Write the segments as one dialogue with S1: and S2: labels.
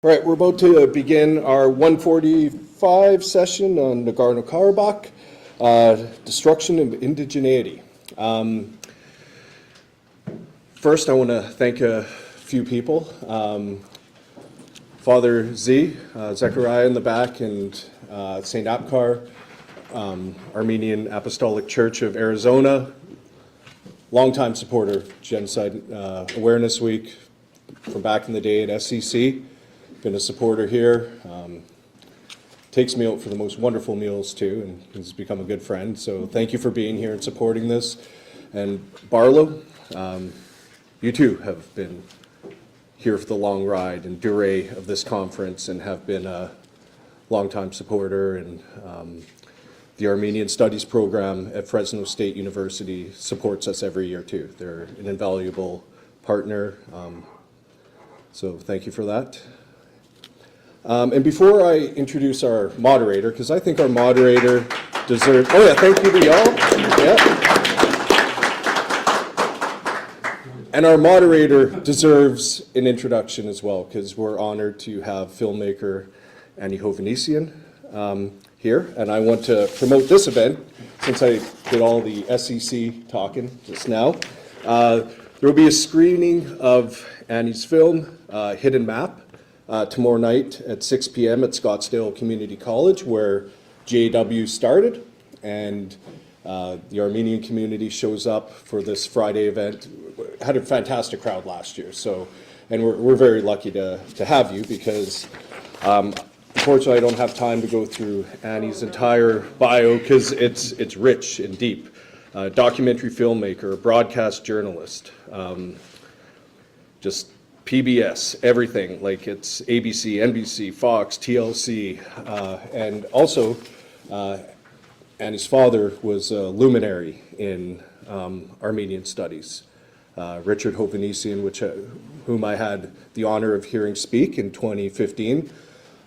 S1: All right, we're about to begin our 145 session on Nagorno Karabakh, destruction of indigeneity. First, I want to thank a few people. Father Z, Zechariah in the back, and St. Apkar, Armenian Apostolic Church of Arizona, longtime supporter of Genocide Awareness Week from back in the day at SCC. Been a supporter here. Takes me out for the most wonderful meals too, and he's become a good friend. So thank you for being here and supporting this. And Barlow, you too have been here for the long ride and durée of this conference and have been a longtime supporter. And the Armenian Studies program at Fresno State University supports us every year too. They're an invaluable partner. So thank you for that. And before I introduce our moderator, because I think our moderator deserves, oh yeah, thank you to y'all. Yeah. And our moderator deserves an introduction as well, because we're honored to have filmmaker Hovannisian here. And I want to promote this event, since I did all the SEC talking just now. There will be a screening of Annie's film, Hidden Map, tomorrow night at 6 p.m. at Scottsdale Community College, where GAW started, and the Armenian community shows up for this Friday event. Had a fantastic crowd last year, so, and we're very lucky to have you, because unfortunately I don't have time to go through Annie's entire bio, because it's rich and deep. Documentary filmmaker, broadcast journalist, just PBS, everything, like it's ABC, NBC, Fox, TLC, and also Annie's father was a luminary in Armenian studies. Richard Hovannisian, whom I had the honor of hearing speak in 2015.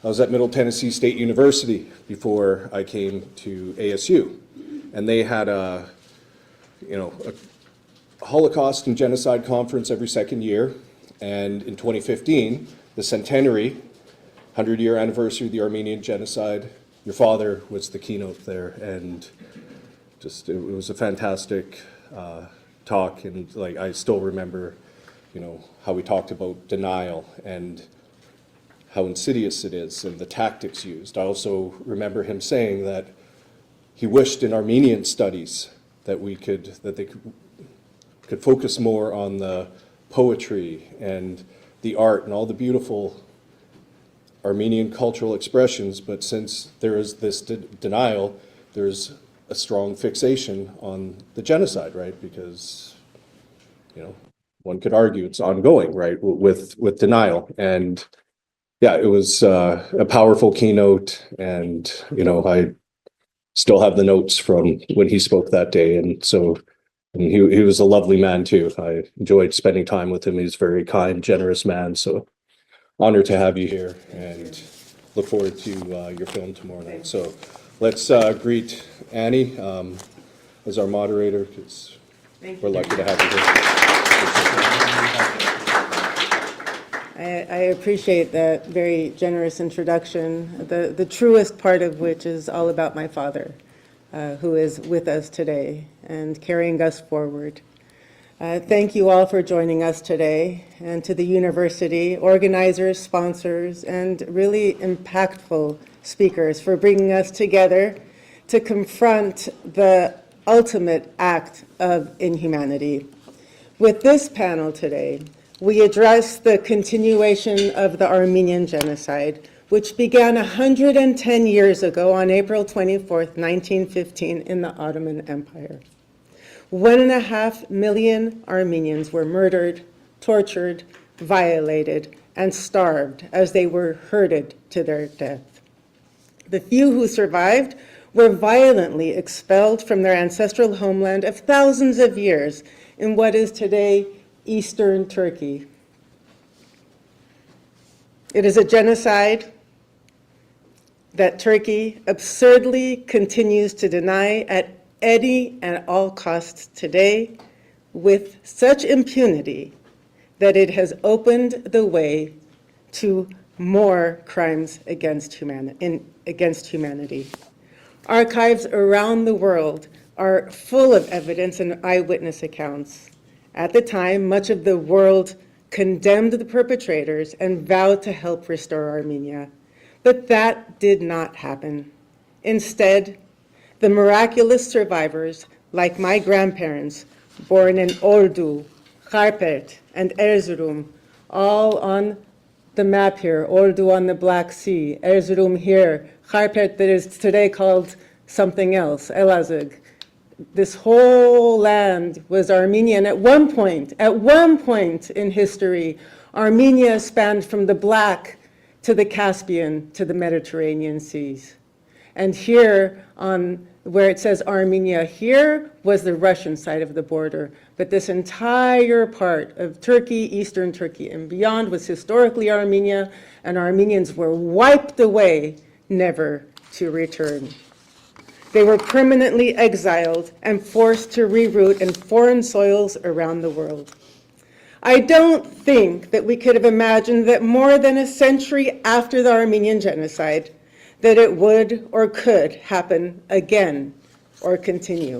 S1: I was at Middle Tennessee State University before I came to ASU, and they had a Holocaust and Genocide conference every second year. And in 2015, the centenary, 100-year anniversary of the Armenian Genocide, your father was the keynote there, and just it was a fantastic talk. And like I still remember, how we talked about denial and how insidious it is and the tactics used. I also remember him saying that he wished in Armenian studies that they could focus more on the poetry and the art and all the beautiful Armenian cultural expressions, but since there is this denial, there's a strong fixation on the genocide, right? Because, one could argue it's ongoing, right, with denial. And yeah, it was a powerful keynote, and, I still have the notes from when he spoke that day, and so and he was a lovely man too. I enjoyed spending time with him. He's a very kind, generous man. So honored to have you here, and look forward to your film tomorrow night. So let's greet Annie as our moderator, because we're lucky to have you here.
S2: I appreciate that very generous introduction, the truest part of which is all about my father, who is with us today and carrying us forward. Thank you all for joining us today, and to the university, organizers, sponsors, and really impactful speakers for bringing us together to confront the ultimate act of inhumanity. With this panel today, we address the continuation of the Armenian Genocide, which began 110 years ago on April 24th, 1915 in the Ottoman Empire. 1.5 million Armenians were murdered, tortured, violated, and starved as they were herded to their death. The few who survived were violently expelled from their ancestral homeland of thousands of years in what is today Eastern Turkey. It is a genocide that Turkey absurdly continues to deny at any and all costs today, with such impunity that it has opened the way to more crimes against humanity. Archives around the world are full of evidence and eyewitness accounts. At the time, much of the world condemned the perpetrators and vowed to help restore Armenia. But that did not happen. Instead, the miraculous survivors, like my grandparents, born in Ordu, Kharpet, and Erzurum, all on the map here, Ordu on the Black Sea, Erzurum here, Kharpet that is today called something else, Elazig. This whole land was Armenian. At one point in history, Armenia spanned from the Black to the Caspian to the Mediterranean seas. And here, on where it says Armenia here, was the Russian side of the border. But this entire part of Turkey, eastern Turkey, and beyond was historically Armenia, and Armenians were wiped away, never to return. They were permanently exiled and forced to reroute in foreign soils around the world. I don't think that we could have imagined that more than a century after the Armenian genocide, that it would or could happen again or continue.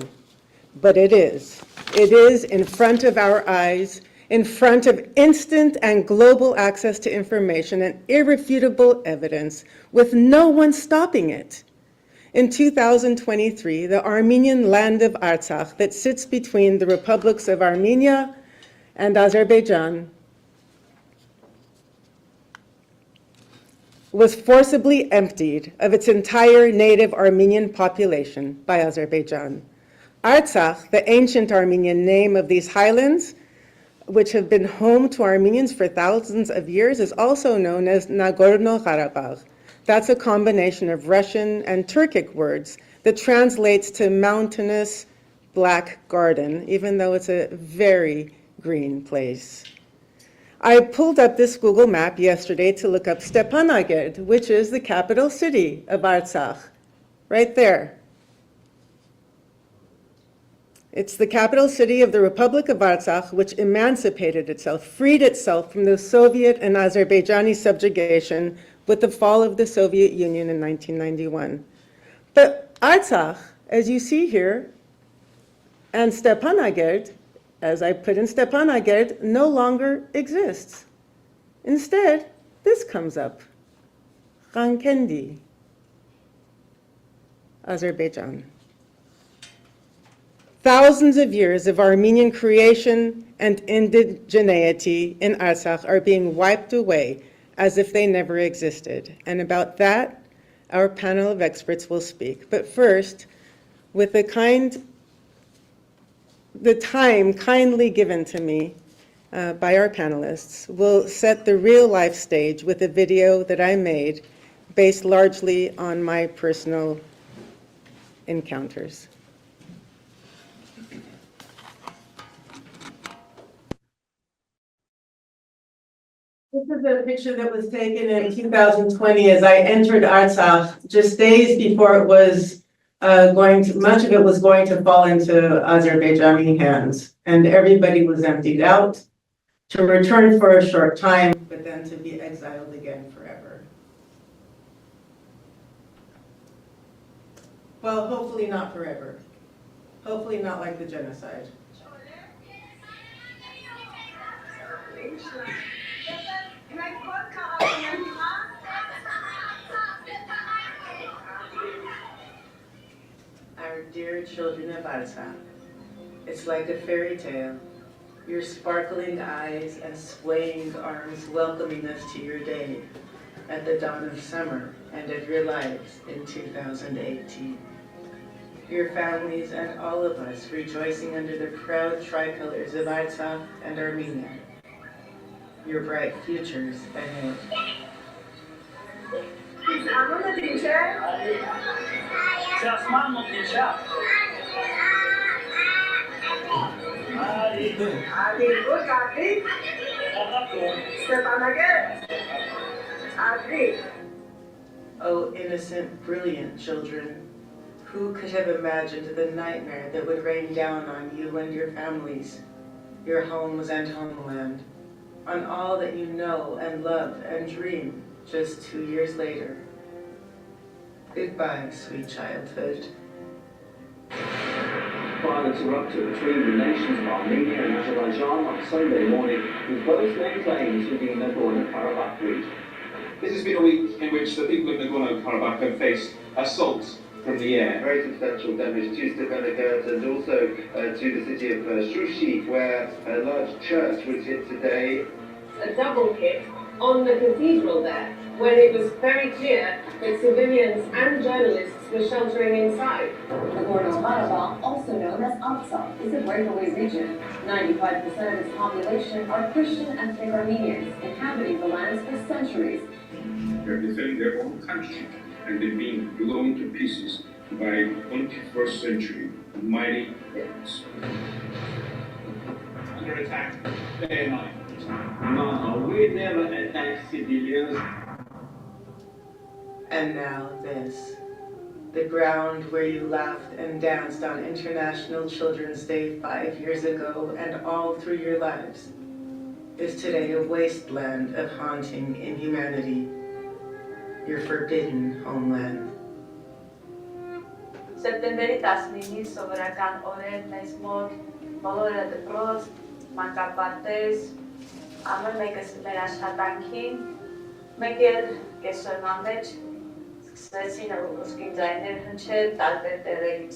S2: But it is. It is in front of our eyes, in front of instant and global access to information and irrefutable evidence, with no one stopping it. In 2023, the Armenian land of Artsakh that sits between the republics of Armenia and Azerbaijan was forcibly emptied of its entire native Armenian population by Azerbaijan. Artsakh, the ancient Armenian name of these highlands, which have been home to Armenians for thousands of years, is also known as Nagorno Karabakh. That's a combination of Russian and Turkic words that translates to mountainous black garden, even though it's a very green place. I pulled up this Google map yesterday to look up Stepanakert, which is the capital city of Artsakh, right there. It's the capital city of the Republic of Artsakh, which emancipated itself, freed itself from the Soviet and Azerbaijani subjugation with the fall of the Soviet Union in 1991. But Artsakh, as you see here, and Stepanakert, as I put in Stepanakert, no longer exists. Instead, this comes up, Khankendi, Azerbaijan. Thousands of years of Armenian creation and indigeneity in Artsakh are being wiped away as if they never existed. And about that, our panel of experts will speak. But first, with the time kindly given to me by our panelists, we'll set the real life stage with a video that I made based largely on my personal encounters. This is a picture that was taken in 2020 as I entered Artsakh, just days before it was much of it was going to fall into Azerbaijani hands. And everybody was emptied out to return for a short time, but then to be exiled again forever. Well, hopefully not forever. Hopefully not like the genocide. Our dear children of Artsakh, it's like a fairy tale. Your sparkling eyes and swaying arms welcoming us to your day at the dawn of summer and of your lives in 2018. Your families and all of us rejoicing under the proud tricolors of Artsakh and Armenia. Your bright futures ahead. Oh, innocent, brilliant children, who could have imagined the nightmare that would rain down on you and your families, your homes and homeland, on all that you know and love and dream just 2 years later. Goodbye, sweet childhood.
S3: Violence erupted between the nations of Armenia and Azerbaijan on Sunday morning, with both main claims to the Nagorno Karabakh region.
S4: This has been a week in which the people of Nagorno Karabakh have faced assaults from the air.
S5: Very substantial damage to Srebrenica and also to the city of Shushi, where a large church was hit today.
S6: A double hit on the cathedral there, when it was very clear that civilians and journalists were sheltering inside.
S7: Nagorno Karabakh, also known as Artsakh, is a breakaway region. 95% of its population are Christian ethnic Armenians, inhabiting the lands for centuries.
S8: They're defending their own country, and they're being blown to pieces by 21st century mighty weapons.
S4: Under attack day and night.
S3: No, we never attack civilians.
S2: And now this. The ground where you laughed and danced on International Children's Day 5 years ago and all through your lives is today a wasteland of haunting inhumanity, your forbidden homeland.
S9: Սեպտեմբերի 19-ի սովորական օրեր մեզ մոտ բոլորը դպրոց, մանկապարտեզ, ամեն մեկս մեր աշխատանքին, մեկ էլ կեսօրվա մեջ սկսեցին ուսկին ձայներ հնչել տարբեր տեղերից։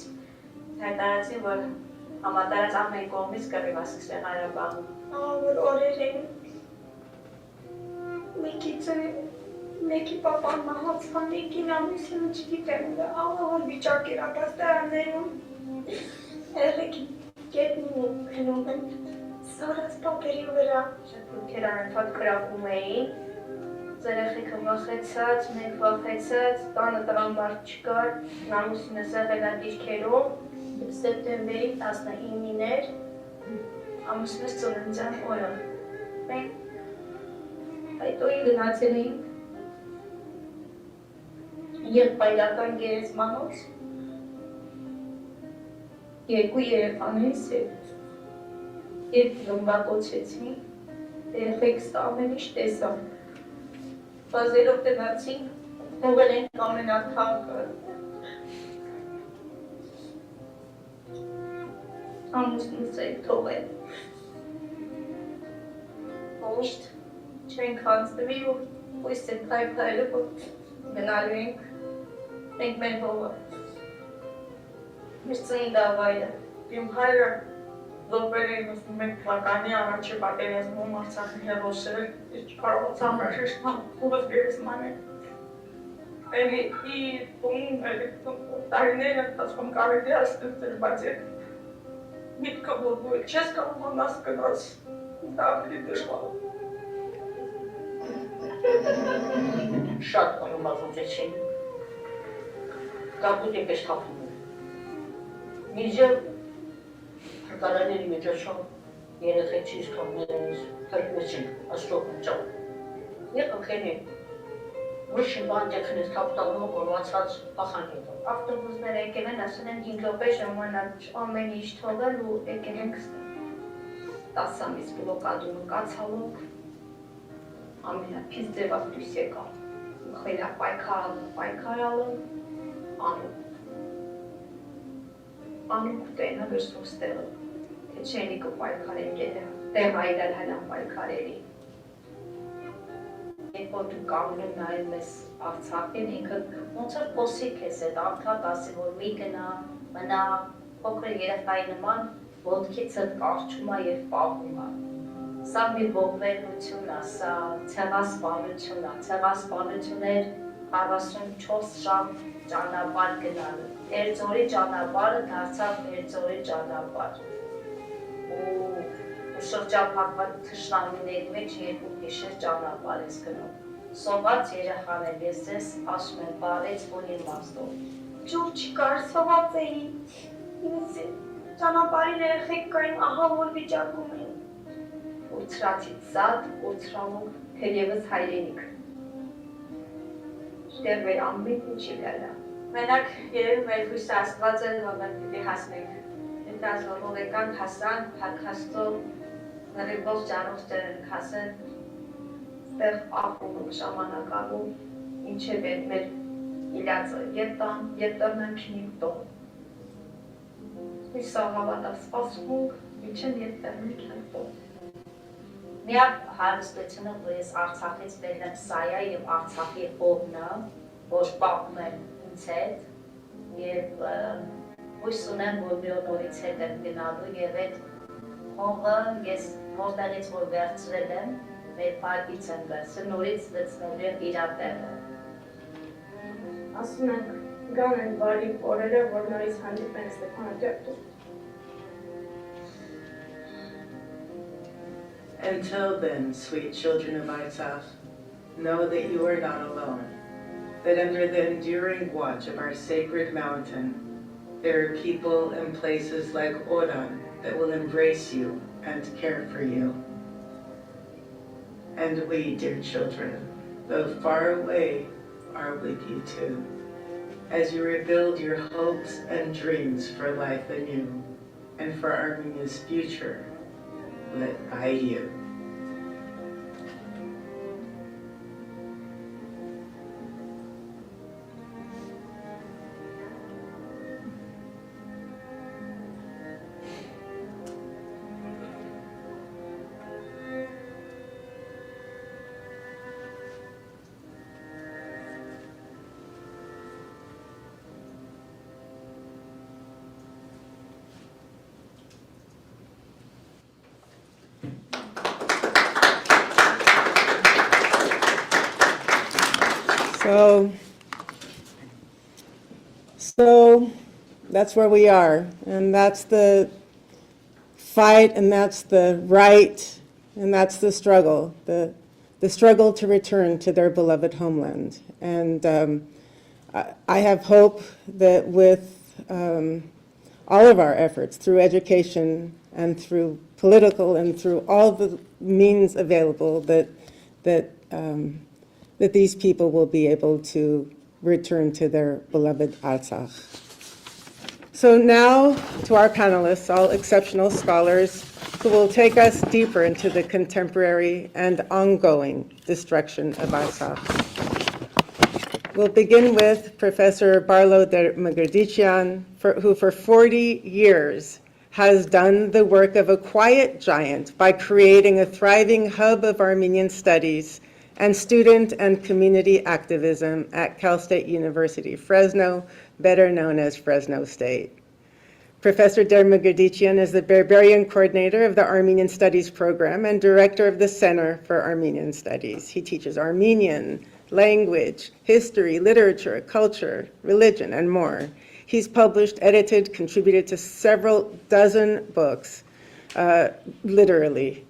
S9: Հայտարարեցին, որ համատարած ամեն կողմից կռիվ ասկսեն Ղարաբաղում։
S10: Որ օրեր են մեկի պապան մահացան, մեկին ամուսինը չգիտեմ, ահավոր վիճակ էր ապաստարաններում, երեքի գետնին գնում են սարած պապերի վրա։
S9: Շատուքեր անընդհատ կրակում էին, երեխեքը վախեցած, մենք վախեցած, տանը տրամբար չկար, ամուսինս եղել է դիրքերում, սեպտեմբերի 19-ին էր, ամուսինս ծննդյան օրը։ Մենք այդօրի գնացել էինք եղբայրական գերեզմանոց, երկու երեխաներից հետ, երբ ռմբակոչեցին, երեխեքս ամեն ինչ տեսան, բազերով տնացին, հողել ենք ամենաթանկը, ամուսնուց ենք թողել, միշտ չենք հանձնվի ու հույս ենք քայքայելով, որ գնալու ենք, մենք մեր հողը, մեր ծննդավայրը, իմ հայրը ողբեր էին ուսնում մենք վականի առաջի պատերազմում Արցախի հերոսերը չկարողացան հրաշիշտան ուղղս գերեզմանել։ Էլի տարիներ ընթացքում կարելի է ստեղծել, բայց միտքը որ դու չես կարողանաս գնաս, դա ավելի դժվար է։
S6: Շատ կոնոմազոջեցին, կապուտ եպես թափում են։ Միզը հրկարաների մեջաշան երեխեցիս կողներենից հրկվեցին, աստող մճավ։ Եղըքեն է, վրշին բան տեքնես կապտալնով որվածած պախան հետո։
S9: Ավտոբուսներ եկել են, ասել են 5 րոպե ժամանակ ամեն ինչ թողել ու եկել ենք 10 ամիս բլոկադում կացալով ամենափից ձևավ դույս եկալ, խելա պայքարալը, անուկ տենը գրսում ստեղը, թե չենիկը պայքարել գետը, տեղ այդալ հալան պայքարելի։ Երբ որ դու կամնում նայել մեզ Արցախին, ինքը ոնց որ խոսիկ ես էդ արդատ ասի, որ մի գնա, մնա, փոքր երեխայի նման, ոտքիցդ կարճում է և պահում է։ Սա մի ողբերգություն է, սա ցեղասպանություն է, ցեղասպանություն էր 44 ժամ ճանապարհ գնալը, Էրձորի ճանապարհը դարձավ Էրձորի ճանապարհ, ու շրջափակված թշնամիների մեջ երկու գիշեր ճանապարհ ես գնում, սոված երեխաներ, ես ձեզ ասում եմ բարեց որ իմաստով,
S10: ջուր չկար, սոված էի, ճանապարհին երեխեք կային, ահավոր վիճակում էին։
S9: Ուցրացից զատ, ուցրամուկ, թերևս հայրենիք։ Դեր մեր ամբիտ ինչի լալա։ Մենակ երև մեր հույսը աստված են, որ մենք պիտի հասնենք։ Այդ ասվոր հողեկան հասան, հակաստով, նրիվող ճանող տեր ենք հասեն, այդտեղ ապրում ժամանակալու ինչև է մեր իլյացը ետտան են քնիկտոն հույսա հավատալ սպասմունք միջեն ետտեղ մի քնիկտոն միակ հարստությունը որ ես Արցախից բերել եմ սայա և Արցախի հողնը որ պապում եմ ինձ հետ և հույս ունեմ որ մի օր նորից հետ եմ գնալու և այդ հողը ես որտեղից որ վերցրել եմ մեր պարկից եմ վերցրել նորից լցնելու եմ իր տեղը
S10: Ասում ենք գան են բարի օրերը, որ նորից հանդիպենք Ստեփանագերտում
S2: Until then, sweet children of Artsakh, know that you are not alone, that under the enduring watch of our sacred mountain, there are people and places like Oran that will embrace you and care for you. And we, dear children, though far away, are with you too, as you rebuild your hopes and dreams for life anew, and for Armenia's future, lit by you. So that's where we are, and that's the fight, and that's the right, and that's the struggle to return to their beloved homeland. And I have hope that with all of our efforts, through education and through political and through all the means available, that these people will be able to return to their beloved Artsakh. So now to our panelists, all exceptional scholars who will take us deeper into the contemporary and ongoing destruction of Artsakh. We'll begin with Professor Barlow de Mugrdechian, who for 40 years has done the work of a quiet giant by creating a thriving hub of Armenian studies and student and community activism at Cal State University, Fresno, better known as Fresno State. Professor de Mugrdechian is the Berberian Coordinator of the Armenian Studies Program and Director of the Center for Armenian Studies. He teaches Armenian, language, history, literature, culture, religion, and more. He's published, edited, contributed to several dozen books, literally,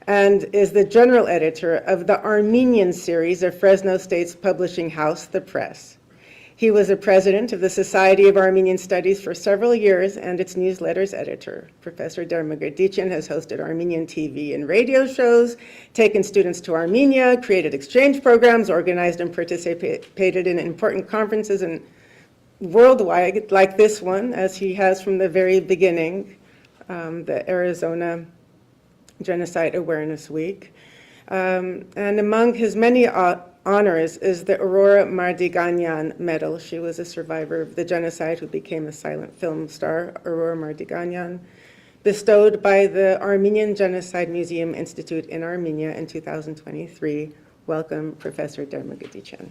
S2: and is the general editor of the Armenian series of Fresno State's publishing house, The Press. He was a president of the Society of Armenian Studies for several years and its newsletters editor. Professor de Mugrdechian has hosted Armenian TV and radio shows, taken students to Armenia, created exchange programs, organized and participated in important conferences and worldwide, like this one, as he has from the very beginning, the Arizona Genocide Awareness Week. And among his many honors is the Aurora Mardiganyan Medal. She was a survivor of the genocide who became a silent film star, Aurora Mardiganyan, bestowed by the Armenian Genocide Museum Institute in Armenia in 2023. Welcome, Professor de Mugrdechian.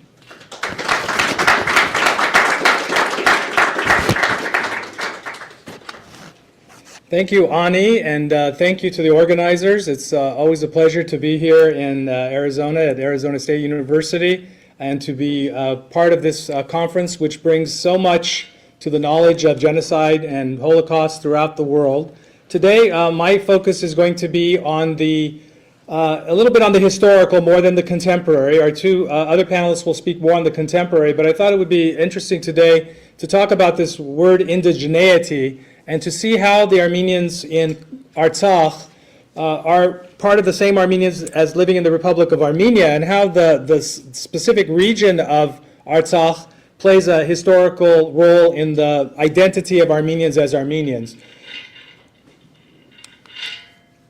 S11: Thank you, Ani, and thank you to the organizers. It's always a pleasure to be here in Arizona at Arizona State University and to be part of this conference, which brings so much to the knowledge of genocide and Holocaust throughout the world. Today, my focus is going to be on a little bit on the historical more than the contemporary. Our two other panelists will speak more on the contemporary, but I thought it would be interesting today to talk about this word indigeneity and to see how the Armenians in Artsakh are part of the same Armenians as living in the Republic of Armenia, and how the specific region of Artsakh plays a historical role in the identity of Armenians as Armenians.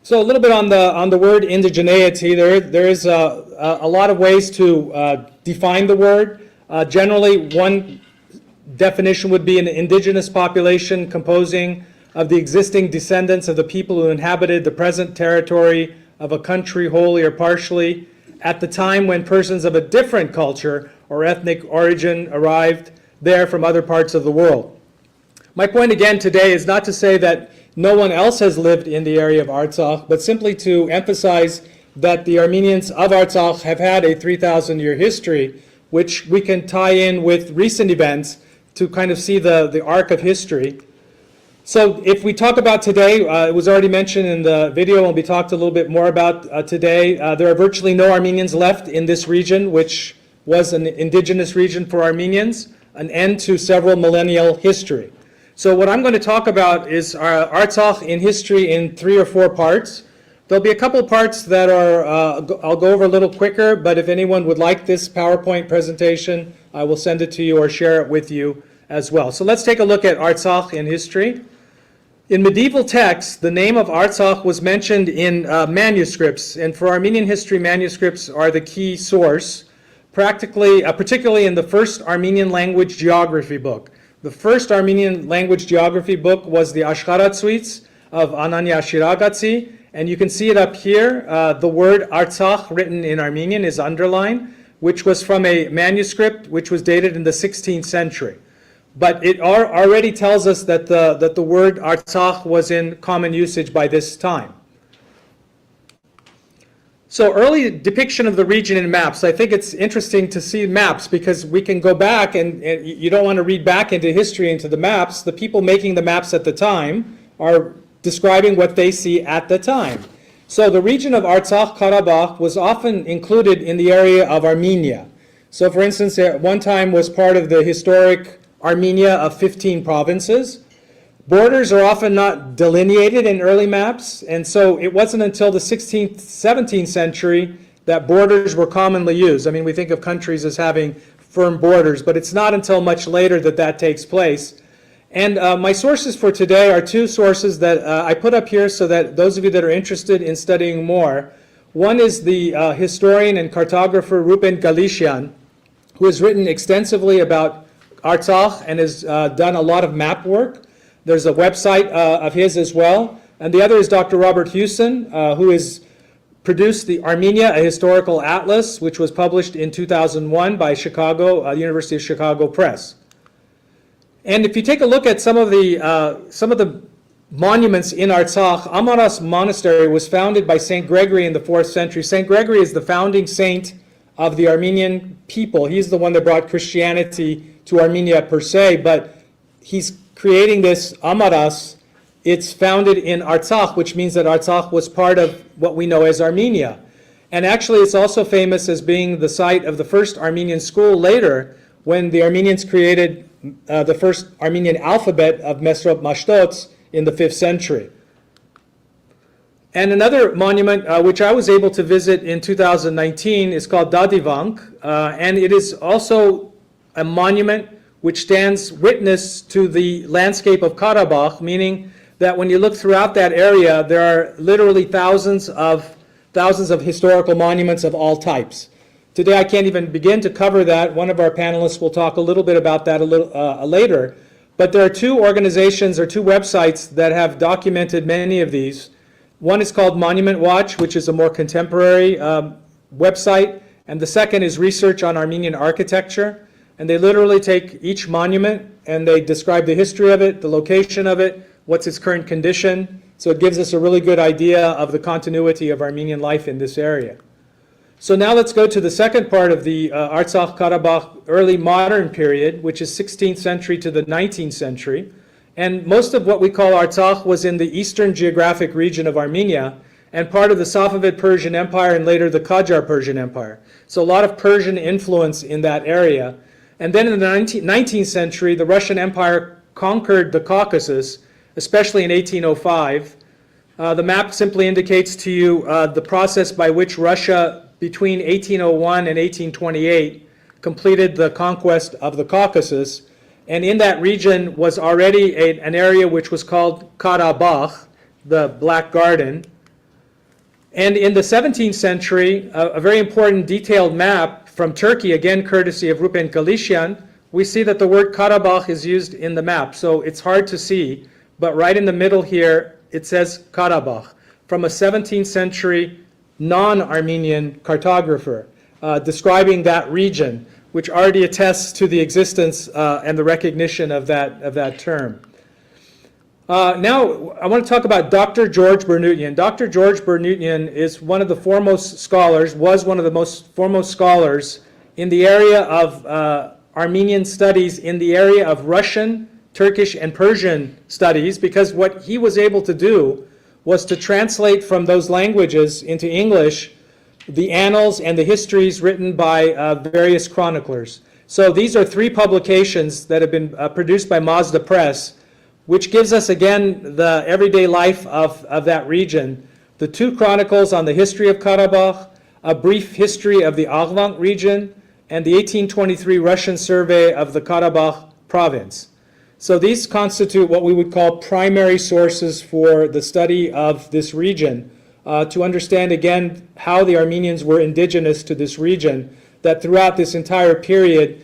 S11: So a little bit on the word indigeneity. There is a lot of ways to define the word. Generally, one definition would be an indigenous population composing of the existing descendants of the people who inhabited the present territory of a country wholly or partially at the time when persons of a different culture or ethnic origin arrived there from other parts of the world. My point again today is not to say that no one else has lived in the area of Artsakh, but simply to emphasize that the Armenians of Artsakh have had a 3,000-year history, which we can tie in with recent events to kind of see the arc of history. So if we talk about today, it was already mentioned in the video, and will be talked a little bit more about today. There are virtually no Armenians left in this region, which was an indigenous region for Armenians, an end to several millennial history. So what I'm going to talk about is Artsakh in history in 3 or 4 parts. There'll be a couple parts that are, I'll go over a little quicker, but if anyone would like this PowerPoint presentation, I will send it to you or share it with you as well. So let's take a look at Artsakh in history. In medieval texts, the name of Artsakh was mentioned in manuscripts, and for Armenian history, manuscripts are the key source, particularly in the first Armenian language geography book. The first Armenian language geography book was the Ashkaratsuyts of Anania Shiragatsi, and you can see it up here. The word Artsakh written in Armenian is underlined, which was from a manuscript which was dated in the 16th century. But it already tells us that the word Artsakh was in common usage by this time. So early depiction of the region in maps. I think it's interesting to see maps because we can go back and you don't want to read back into history into the maps. The people making the maps at the time are describing what they see at the time. So the region of Artsakh Karabakh was often included in the area of Armenia. So for instance, at one time was part of the historic Armenia of 15 provinces. Borders are often not delineated in early maps, and so it wasn't until the 16th, 17th century that borders were commonly used. I mean, we think of countries as having firm borders, but it's not until much later that that takes place. And my sources for today are 2 sources that I put up here so that those of you that are interested in studying more. One is the historian and cartographer Ruben Galician, who has written extensively about Artsakh and has done a lot of map work. There's a website of his as well. And the other is Dr. Robert Hewson, who has produced the Armenia, a Historical Atlas, which was published in 2001 by University of Chicago Press. And if you take a look at some of the monuments in Artsakh, Amaras Monastery was founded by St. Gregory in the 4th century. St. Gregory is the founding saint of the Armenian people. He's the one that brought Christianity to Armenia per se, but he's creating this Amaras. It's founded in Artsakh, which means that Artsakh was part of what we know as Armenia. And actually, it's also famous as being the site of the first Armenian school later, when the Armenians created the first Armenian alphabet of Mesrop Mashtots in the 5th century. And another monument, which I was able to visit in 2019, is called Dadivank, and it is also a monument which stands witness to the landscape of Karabakh, meaning that when you look throughout that area, there are literally thousands of historical monuments of all types. Today I can't even begin to cover that. One of our panelists will talk a little bit about that later. But there are 2 organizations or 2 websites that have documented many of these. One is called Monument Watch, which is a more contemporary website, and the second is Research on Armenian Architecture. And they literally take each monument and they describe the history of it, the location of it, what's its current condition. So it gives us a really good idea of the continuity of Armenian life in this area. So now let's go to the second part of the Artsakh Karabakh early modern period, which is 16th century to the 19th century. And most of what we call Artsakh was in the eastern geographic region of Armenia and part of the Safavid Persian Empire and later the Qajar Persian Empire. So a lot of Persian influence in that area. And then in the 19th century, the Russian Empire conquered the Caucasus, especially in 1805. The map simply indicates to you the process by which Russia, between 1801 and 1828, completed the conquest of the Caucasus. And in that region was already an area which was called Karabakh, the Black Garden. And in the 17th century, a very important detailed map from Turkey, again courtesy of Rupen Kalisyan, we see that the word Karabakh is used in the map. So it's hard to see, but right in the middle here, it says Karabakh, from a 17th century non-Armenian cartographer, describing that region, which already attests to the existence and the recognition of that term. Now, I want to talk about Dr. George Bernutian. Dr. George Bernutian is one of the foremost scholars, was one of the most foremost scholars in the area of Armenian studies, in the area of Russian, Turkish, and Persian studies, because what he was able to do was to translate from those languages into English the annals and the histories written by various chroniclers. So these are 3 publications that have been produced by Mazda Press, which gives us again the everyday life of that region. The 2 chronicles on the history of Karabakh, a brief history of the Arvank region, and the 1823 Russian survey of the Karabakh province. So these constitute what we would call primary sources for the study of this region, to understand again how the Armenians were indigenous to this region, that throughout this entire period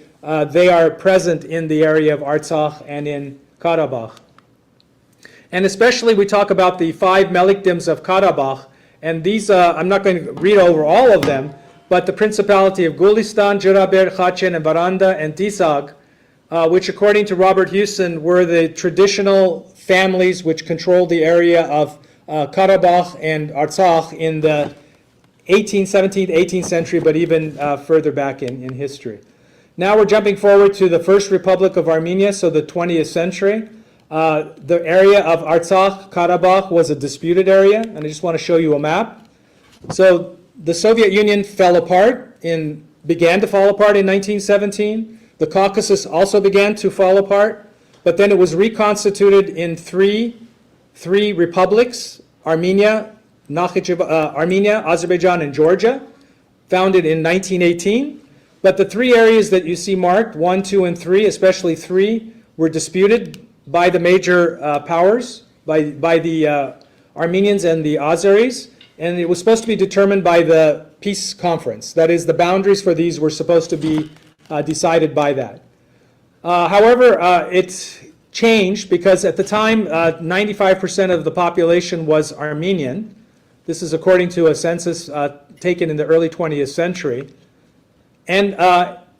S11: they are present in the area of Artsakh and in Karabakh. And especially we talk about the 5 Melikdims of Karabakh, and these, I'm not going to read over all of them, but the Principality of Gulistan, Jiraber, Khachen, and Baranda, and Tisag, which according to Robert Hewson were the traditional families which controlled the area of Karabakh and Artsakh in the 17th, 18th century, but even further back in history. Now we're jumping forward to the First Republic of Armenia, so the 20th century. The area of Artsakh, Karabakh, was a disputed area, and I just want to show you a map. So the Soviet Union began to fall apart in 1917. The Caucasus also began to fall apart, but then it was reconstituted in three republics: Armenia, Azerbaijan, and Georgia, founded in 1918. But the 3 areas that you see marked, 1, 2, and 3, especially 3, were disputed by the major powers, by the Armenians and the Azeris, and it was supposed to be determined by the peace conference. That is, the boundaries for these were supposed to be decided by that. However, it changed because at the time 95% of the population was Armenian. This is according to a census taken in the early 20th century. And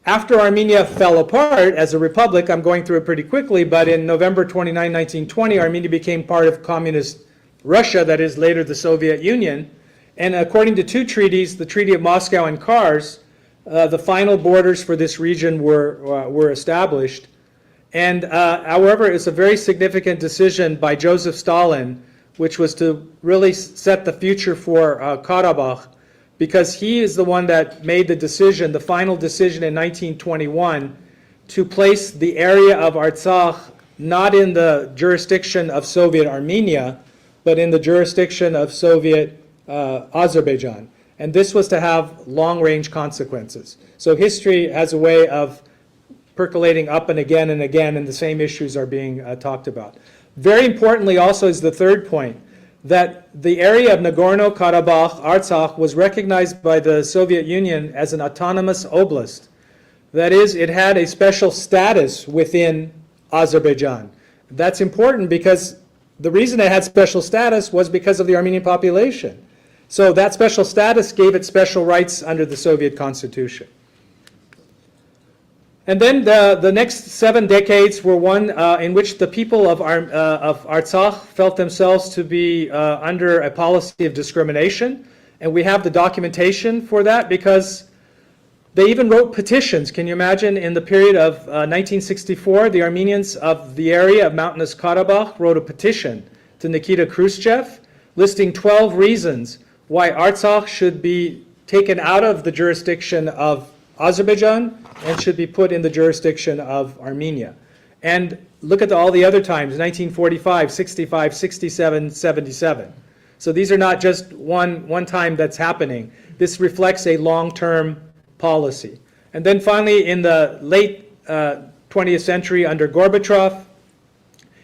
S11: after Armenia fell apart as a republic, I'm going through it pretty quickly, but in November 29, 1920, Armenia became part of communist Russia, that is later the Soviet Union. And according to 2 treaties, the Treaty of Moscow and Kars, the final borders for this region were established. And however, it's a very significant decision by Joseph Stalin, which was to really set the future for Karabakh, because he is the one that made the decision, the final decision in 1921, to place the area of Artsakh not in the jurisdiction of Soviet Armenia, but in the jurisdiction of Soviet Azerbaijan. And this was to have long-range consequences. So history has a way of percolating up and again, and the same issues are being talked about. Very importantly also is the 3rd point, that the area of Nagorno Karabakh, Artsakh, was recognized by the Soviet Union as an autonomous oblast. That is, it had a special status within Azerbaijan. That's important because the reason it had special status was because of the Armenian population. So that special status gave it special rights under the Soviet Constitution. And then the next 7 decades were one in which the people of Artsakh felt themselves to be under a policy of discrimination. And we have the documentation for that because they even wrote petitions. Can you imagine, in the period of 1964, the Armenians of the area of mountainous Karabakh wrote a petition to Nikita Khrushchev listing 12 reasons why Artsakh should be taken out of the jurisdiction of Azerbaijan and should be put in the jurisdiction of Armenia. And look at all the other times, 1945, 65, 67, 77. So these are not just one time that's happening. This reflects a long-term policy. And then finally, in the late 20th century under Gorbachev,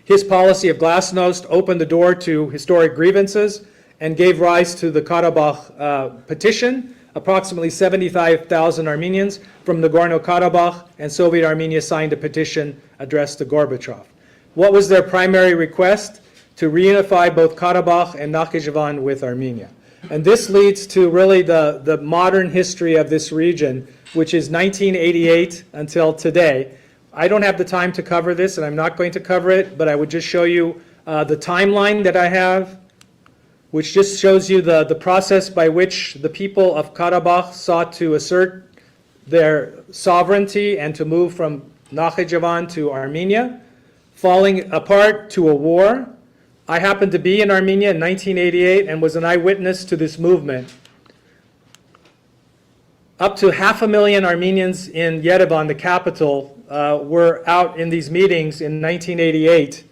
S11: his policy of glasnost opened the door to historic grievances, and gave rise to the Karabakh petition. Approximately 75,000 Armenians from Nagorno Karabakh and Soviet Armenia signed a petition addressed to Gorbachev. What was their primary request? To reunify both Karabakh and Nakhchivan with Armenia. And this leads to really the modern history of this region, which is 1988 until today. I don't have the time to cover this, and I'm not going to cover it, but I would just show you the timeline that I have, which just shows you the process by which the people of Karabakh sought to assert their sovereignty and to move from Nakhchivan to Armenia, falling apart to a war. I happened to be in Armenia in 1988 and was an eyewitness to this movement. Up to 500,000 Armenians in Yerevan, the capital, were out in these meetings in 1988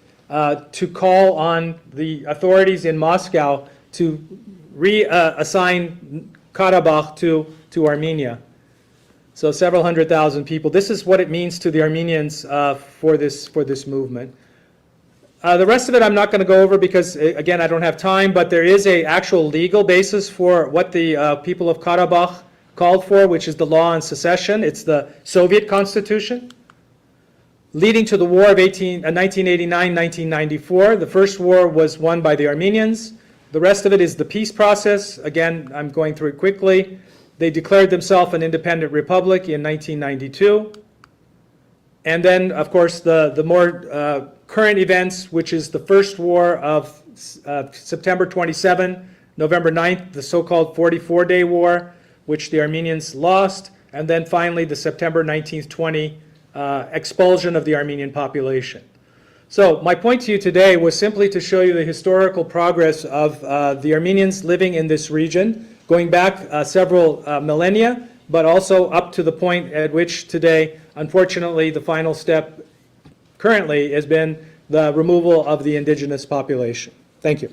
S11: to call on the authorities in Moscow to reassign Karabakh to Armenia. So several 100,000 people. This is what it means to the Armenians for this movement. The rest of it I'm not going to go over because, again, I don't have time, but there is an actual legal basis for what the people of Karabakh called for, which is the law on secession. It's the Soviet constitution, leading to the war of 1989-1994. The first war was won by the Armenians. The rest of it is the peace process. Again, I'm going through it quickly. They declared themselves an independent republic in 1992. And then, of course, the more current events, which is the first war of September 27, November 9th, the so-called 44-day war, which the Armenians lost, and then finally the September 19th, 20 expulsion of the Armenian population. So my point to you today was simply to show you the historical progress of the Armenians living in this region, going back several millennia, but also up to the point at which today, unfortunately, the final step currently has been the removal of the indigenous population. Thank you.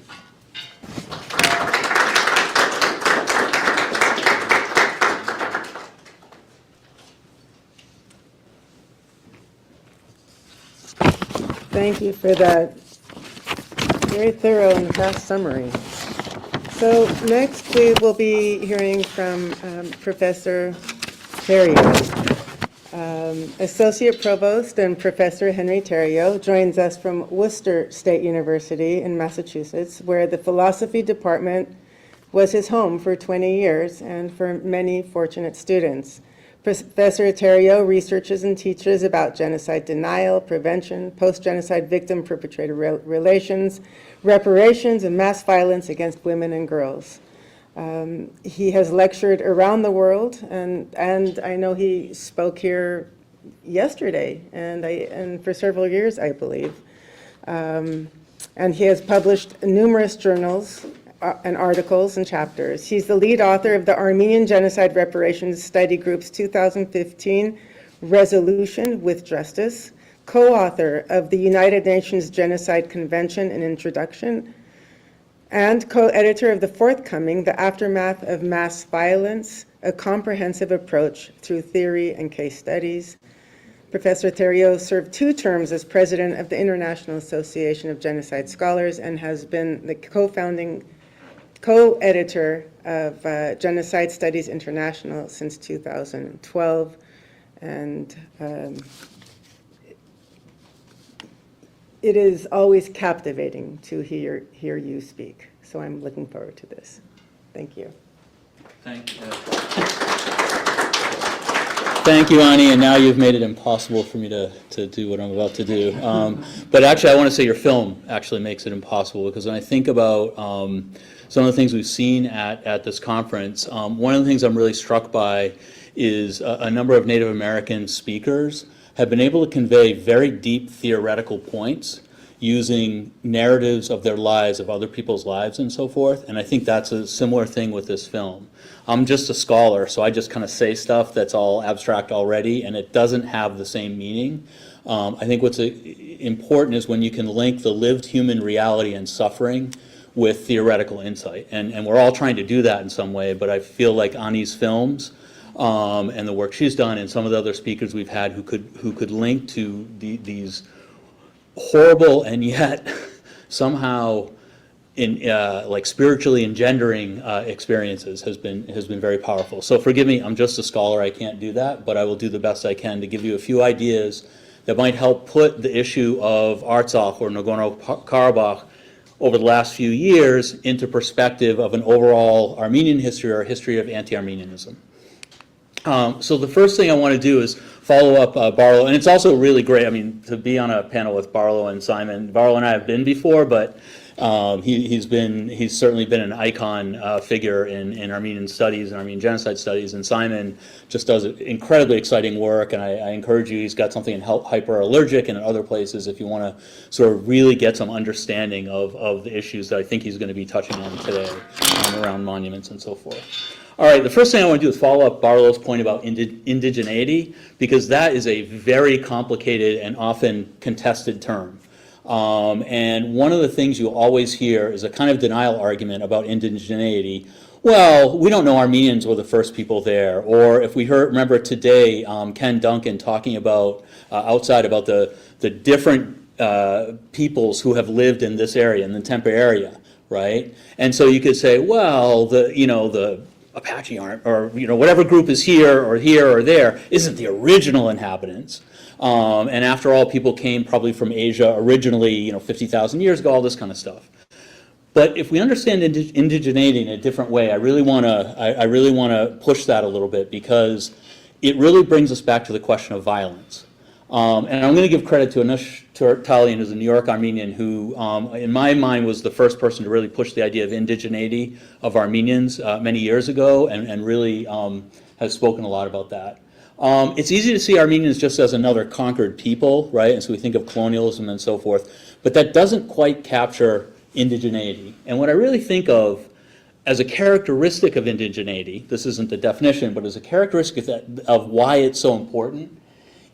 S2: Thank you for that very thorough and fast summary. So next we will be hearing from Professor Theriault. Associate Provost and Professor Henry Theriault joins us from Worcester State University in Massachusetts, where the philosophy department was his home for 20 years and for many fortunate students. Professor Theriault researches and teaches about genocide denial, prevention, post-genocide victim-perpetrator relations, reparations, and mass violence against women and girls. He has lectured around the world, and I know he spoke here yesterday, and for several years, I believe. And he has published numerous journals and articles and chapters. He's the lead author of the Armenian Genocide Reparations Study Group's 2015 Resolution with Justice, co-author of the United Nations Genocide Convention and Introduction, and co-editor of the forthcoming The Aftermath of Mass Violence, a Comprehensive Approach Through Theory and Case Studies. Professor Theriault served 2 terms as president of the International Association of Genocide Scholars and has been the co-editor of Genocide Studies International since 2012. And it is always captivating to hear you speak. So I'm looking forward to this. Thank you.
S12: Thank you. Thank you, Ani, and now you've made it impossible for me to do what I'm about to do. But actually, I want to say your film actually makes it impossible, because when I think about some of the things we've seen at this conference, one of the things I'm really struck by is a number of Native American speakers have been able to convey very deep theoretical points using narratives of their lives, of other people's lives and so forth, and I think that's a similar thing with this film. I'm just a scholar, so I just kind of say stuff that's all abstract already, and it doesn't have the same meaning. I think what's important is when you can link the lived human reality and suffering with theoretical insight, and we're all trying to do that in some way, but I feel like Ani's films and the work she's done, and some of the other speakers we've had who could link to these horrible and yet somehow like spiritually engendering experiences has been very powerful. So forgive me, I'm just a scholar, I can't do that, but I will do the best I can to give you a few ideas that might help put the issue of Artsakh or Nagorno Karabakh over the last few years into perspective of an overall Armenian history or a history of anti-Armenianism. So the first thing I want to do is follow up Barlow, and it's also really great, I mean, to be on a panel with Barlow and Simon. Barlow and I have been before, but he's certainly been an icon figure in Armenian studies and Armenian genocide studies, and Simon just does incredibly exciting work, and I encourage you, he's got something in Hyperallergic and in other places if you want to sort of really get some understanding of the issues that I think he's going to be touching on today around monuments and so forth. All right, the first thing I want to do is follow up Barlow's point about indigeneity, because that is a very complicated and often contested term. And one of the things you'll always hear is a kind of denial argument about indigeneity. Well, we don't know Armenians were the first people there. Or if we remember today, Ken Duncan talking about, outside about the different peoples who have lived in this area, in the Tempe area, right? And so you could say, well, the Apache aren't, or whatever group is here or there, isn't the original inhabitants. And after all, people came probably from Asia originally, 50,000 years ago, all this kind of stuff. But if we understand indigeneity in a different way, I really want to push that a little bit, because it really brings us back to the question of violence. And I'm going to give credit to Anush Talian, who's a New York Armenian, who, in my mind, was the first person to really push the idea of indigeneity of Armenians many years ago, and really has spoken a lot about that. It's easy to see Armenians just as another conquered people, right? And so we think of colonialism and so forth, but that doesn't quite capture indigeneity. And what I really think of as a characteristic of indigeneity, this isn't the definition, but as a characteristic of why it's so important,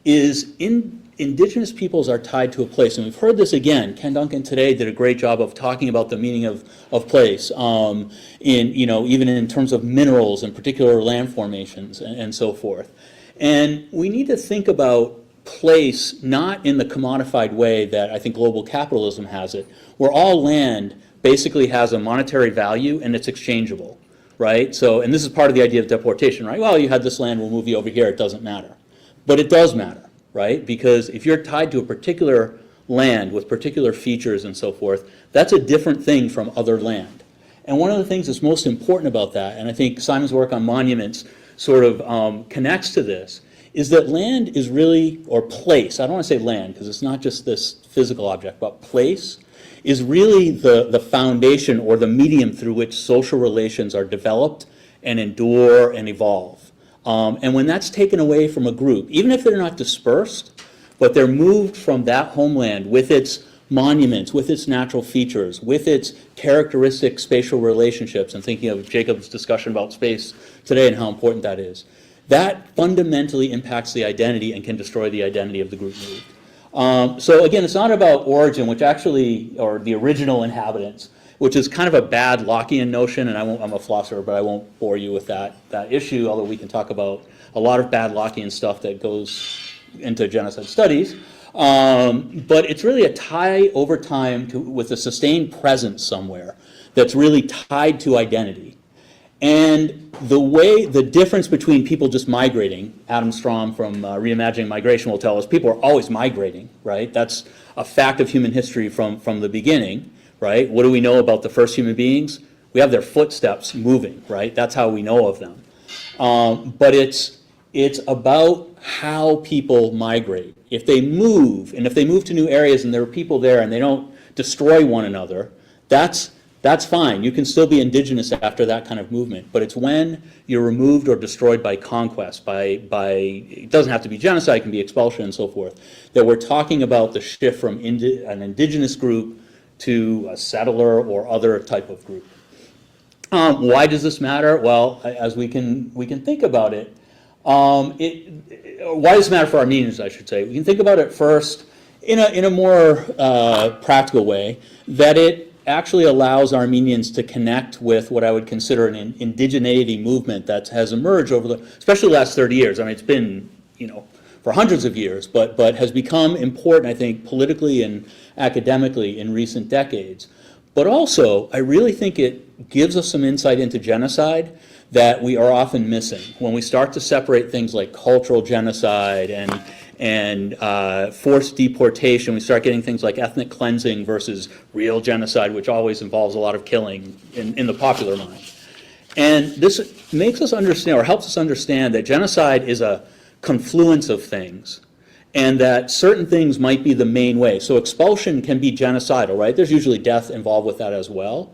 S12: is indigenous peoples are tied to a place. And we've heard this again. Ken Duncan today did a great job of talking about the meaning of place, even in terms of minerals and particular land formations and so forth. And we need to think about place not in the commodified way that I think global capitalism has it, where all land basically has a monetary value and it's exchangeable, right? So, and this is part of the idea of deportation, right? Well, you had this land, we'll move you over here, it doesn't matter. But it does matter, right? Because if you're tied to a particular land with particular features and so forth, that's a different thing from other land. And one of the things that's most important about that, and I think Simon's work on monuments sort of connects to this, is that land is really, or place, I don't want to say land because it's not just this physical object, but place is really the foundation or the medium through which social relations are developed and endure and evolve. And when that's taken away from a group, even if they're not dispersed, but they're moved from that homeland with its monuments, with its natural features, with its characteristic spatial relationships, and thinking of Jacob's discussion about space today and how important that is, that fundamentally impacts the identity and can destroy the identity of the group moved. So again, it's not about origin, which actually, or the original inhabitants, which is kind of a bad Lockean notion, and I'm a philosopher, but I won't bore you with that issue, although we can talk about a lot of bad Lockean stuff that goes into genocide studies. But it's really a tie over time with a sustained presence somewhere that's really tied to identity. And the difference between people just migrating, Adam Strom from Reimagining Migration will tell us people are always migrating, right? That's a fact of human history from the beginning, right? What do we know about the first human beings? We have their footsteps moving, right? That's how we know of them. But it's about how people migrate. If they move, and if they move to new areas and there are people there and they don't destroy one another, that's fine. You can still be indigenous after that kind of movement. But it's when you're removed or destroyed by conquest, by it doesn't have to be genocide, it can be expulsion and so forth, that we're talking about the shift from an indigenous group to a settler or other type of group. Why does this matter? Well, as we can think about it, why does it matter for Armenians, I should say? We can think about it first in a more practical way, that it actually allows Armenians to connect with what I would consider an indigeneity movement that has emerged over especially the last 30 years. I mean, it's been, for hundreds of years, but has become important, I think, politically and academically in recent decades. But also, I really think it gives us some insight into genocide that we are often missing. When we start to separate things like cultural genocide and forced deportation, we start getting things like ethnic cleansing versus real genocide, which always involves a lot of killing in the popular mind. And this makes us understand, or helps us understand, that genocide is a confluence of things, and that certain things might be the main way. So expulsion can be genocidal, right? There's usually death involved with that as well.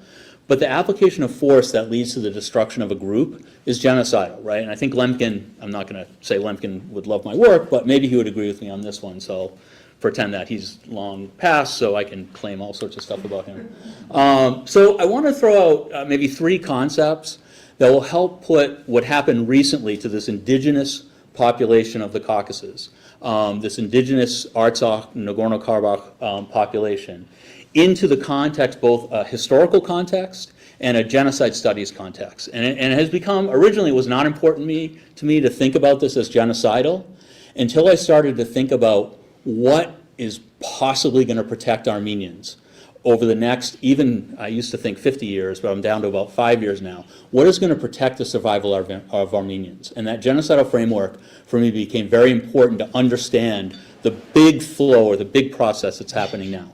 S12: But the application of force that leads to the destruction of a group is genocidal, right? And I think Lemkin, I'm not going to say Lemkin would love my work, but maybe he would agree with me on this one, so I'll pretend that he's long passed so I can claim all sorts of stuff about him. So I want to throw out maybe 3 concepts that will help put what happened recently to this indigenous population of the Caucasus, this indigenous Artsakh, Nagorno Karabakh population, into the context, both a historical context and a genocide studies context. And it has become, originally it was not important to me to think about this as genocidal until I started to think about what is possibly going to protect Armenians over the next, even, I used to think 50 years, but I'm down to about 5 years now. What is going to protect the survival of Armenians? And that genocidal framework, for me, became very important to understand the big flow or the big process that's happening now.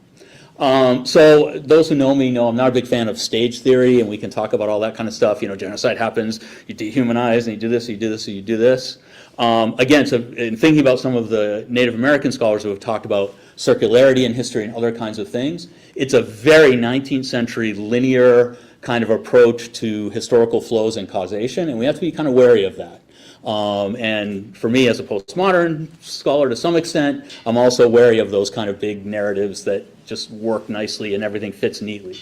S12: So those who know me know I'm not a big fan of stage theory, and we can talk about all that kind of stuff. You know, genocide happens, you dehumanize, and you do this, you do this, and you do this. Again, so in thinking about some of the Native American scholars who have talked about circularity in history and other kinds of things, it's a very 19th century linear kind of approach to historical flows and causation, and we have to be kind of wary of that. And for me, as a postmodern scholar to some extent, I'm also wary of those kind of big narratives that just work nicely and everything fits neatly.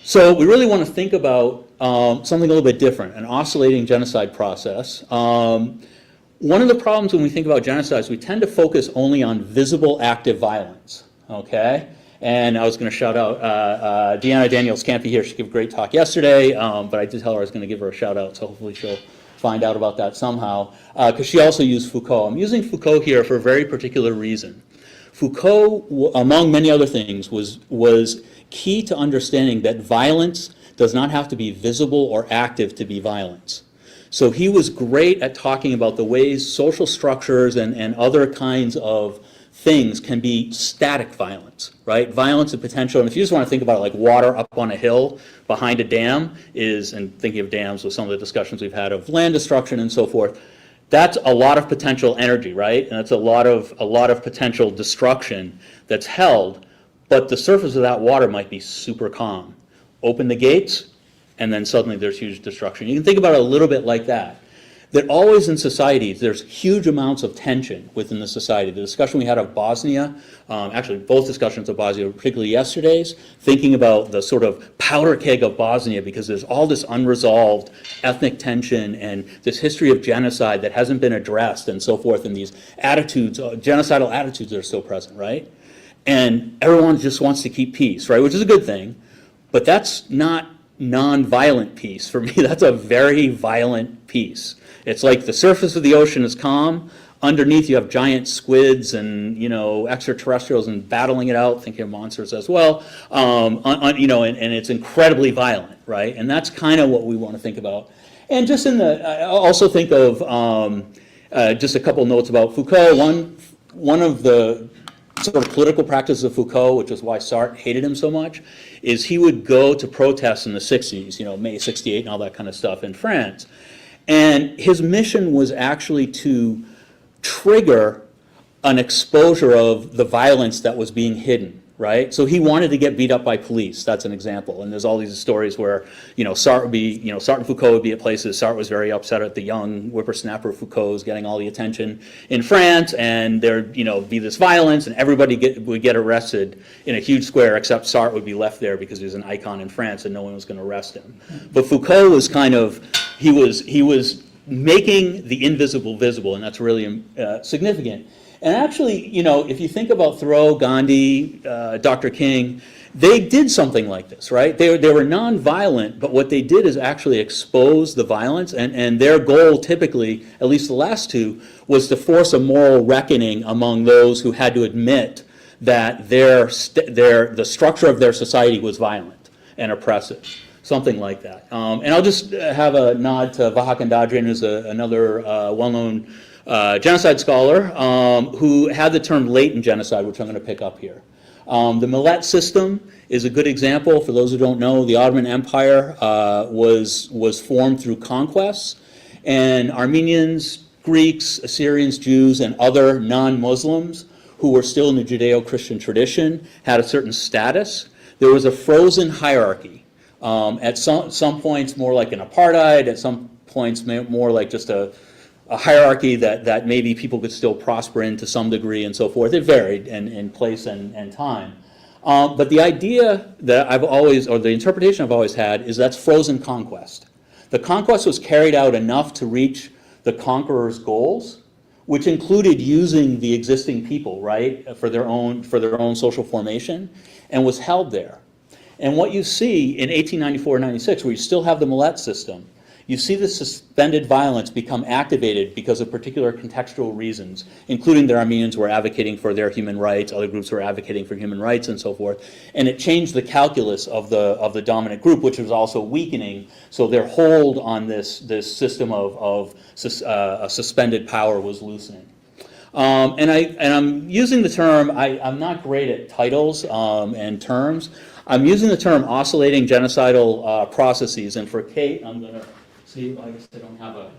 S12: So we really want to think about something a little bit different, an oscillating genocide process. One of the problems when we think about genocide is we tend to focus only on visible active violence, okay? And I was going to shout out, Deanna Daniels can't be here, she gave a great talk yesterday, but I did tell her I was going to give her a shout out, so hopefully she'll find out about that somehow, because she also used Foucault. I'm using Foucault here for a very particular reason. Foucault, among many other things, was key to understanding that violence does not have to be visible or active to be violence. So he was great at talking about the ways social structures and other kinds of things can be static violence, right? Violence and potential, and if you just want to think about it like water up on a hill behind a dam is, and thinking of dams with some of the discussions we've had of land destruction and so forth, that's a lot of potential energy, right? And that's a lot of potential destruction that's held, but the surface of that water might be super calm. Open the gates, and then suddenly there's huge destruction. You can think about it a little bit like that. That always in societies, there's huge amounts of tension within the society. The discussion we had of Bosnia, actually both discussions of Bosnia, particularly yesterday's, thinking about the sort of powder keg of Bosnia because there's all this unresolved ethnic tension and this history of genocide that hasn't been addressed and so forth, and these attitudes, genocidal attitudes that are still present, right? And everyone just wants to keep peace, right? Which is a good thing, but that's not non-violent peace. For me, that's a very violent peace. It's like the surface of the ocean is calm. Underneath you have giant squids and, you know, extraterrestrials and battling it out, thinking of monsters as well. You know, and it's incredibly violent, right? And that's kind of what we want to think about. And just in the, I also think of just a couple notes about Foucault. One of the sort of political practices of Foucault, which is why Sartre hated him so much, is he would go to protests in the 60s, you know, May 68 and all that kind of stuff in France. And his mission was actually to trigger an exposure of the violence that was being hidden, right? So he wanted to get beat up by police. That's an example. And there's all these stories where, you know, Sartre would be, you know, Sartre and Foucault would be at places. Sartre was very upset at the young whippersnapper Foucault's getting all the attention in France, and there'd, you know, be this violence, and everybody would get arrested in a huge square, except Sartre would be left there because he was an icon in France and no one was going to arrest him. But Foucault was kind of, he was making the invisible visible, and that's really significant. And actually, you know, if you think about Thoreau, Gandhi, Dr. King, they did something like this, right? They were non-violent, but what they did is actually expose the violence, and their goal typically, at least the last two, was to force a moral reckoning among those who had to admit that the structure of their society was violent. and oppressive. Something like that. And I'll just have a nod to Maghakyan Dadrian, who's another well-known genocide scholar, who had the term latent genocide, which I'm going to pick up here. The Millet system is a good example. For those who don't know, the Ottoman Empire was formed through conquests, and Armenians, Greeks, Assyrians, Jews, and other non-Muslims who were still in the Judeo-Christian tradition had a certain status. There was a frozen hierarchy. At some points more like an apartheid, at some points more like just a hierarchy that maybe people could still prosper in to some degree and so forth. It varied in place and time. But the idea that I've always, or the interpretation I've always had, is that's frozen conquest. The conquest was carried out enough to reach the conqueror's goals, which included using the existing people, right, for their own social formation, and was held there. And what you see in 1894-96, where you still have the Millet system, you see the suspended violence become activated because of particular contextual reasons, including the Armenians were advocating for their human rights, other groups were advocating for human rights, and so forth. And it changed the calculus of the dominant group, which was also weakening. So their hold on this system of suspended power was loosening. And I'm using the term, I'm not great at titles and terms. I'm using the term oscillating genocidal processes, and for Kate, I'm going to see. I guess I don't have a.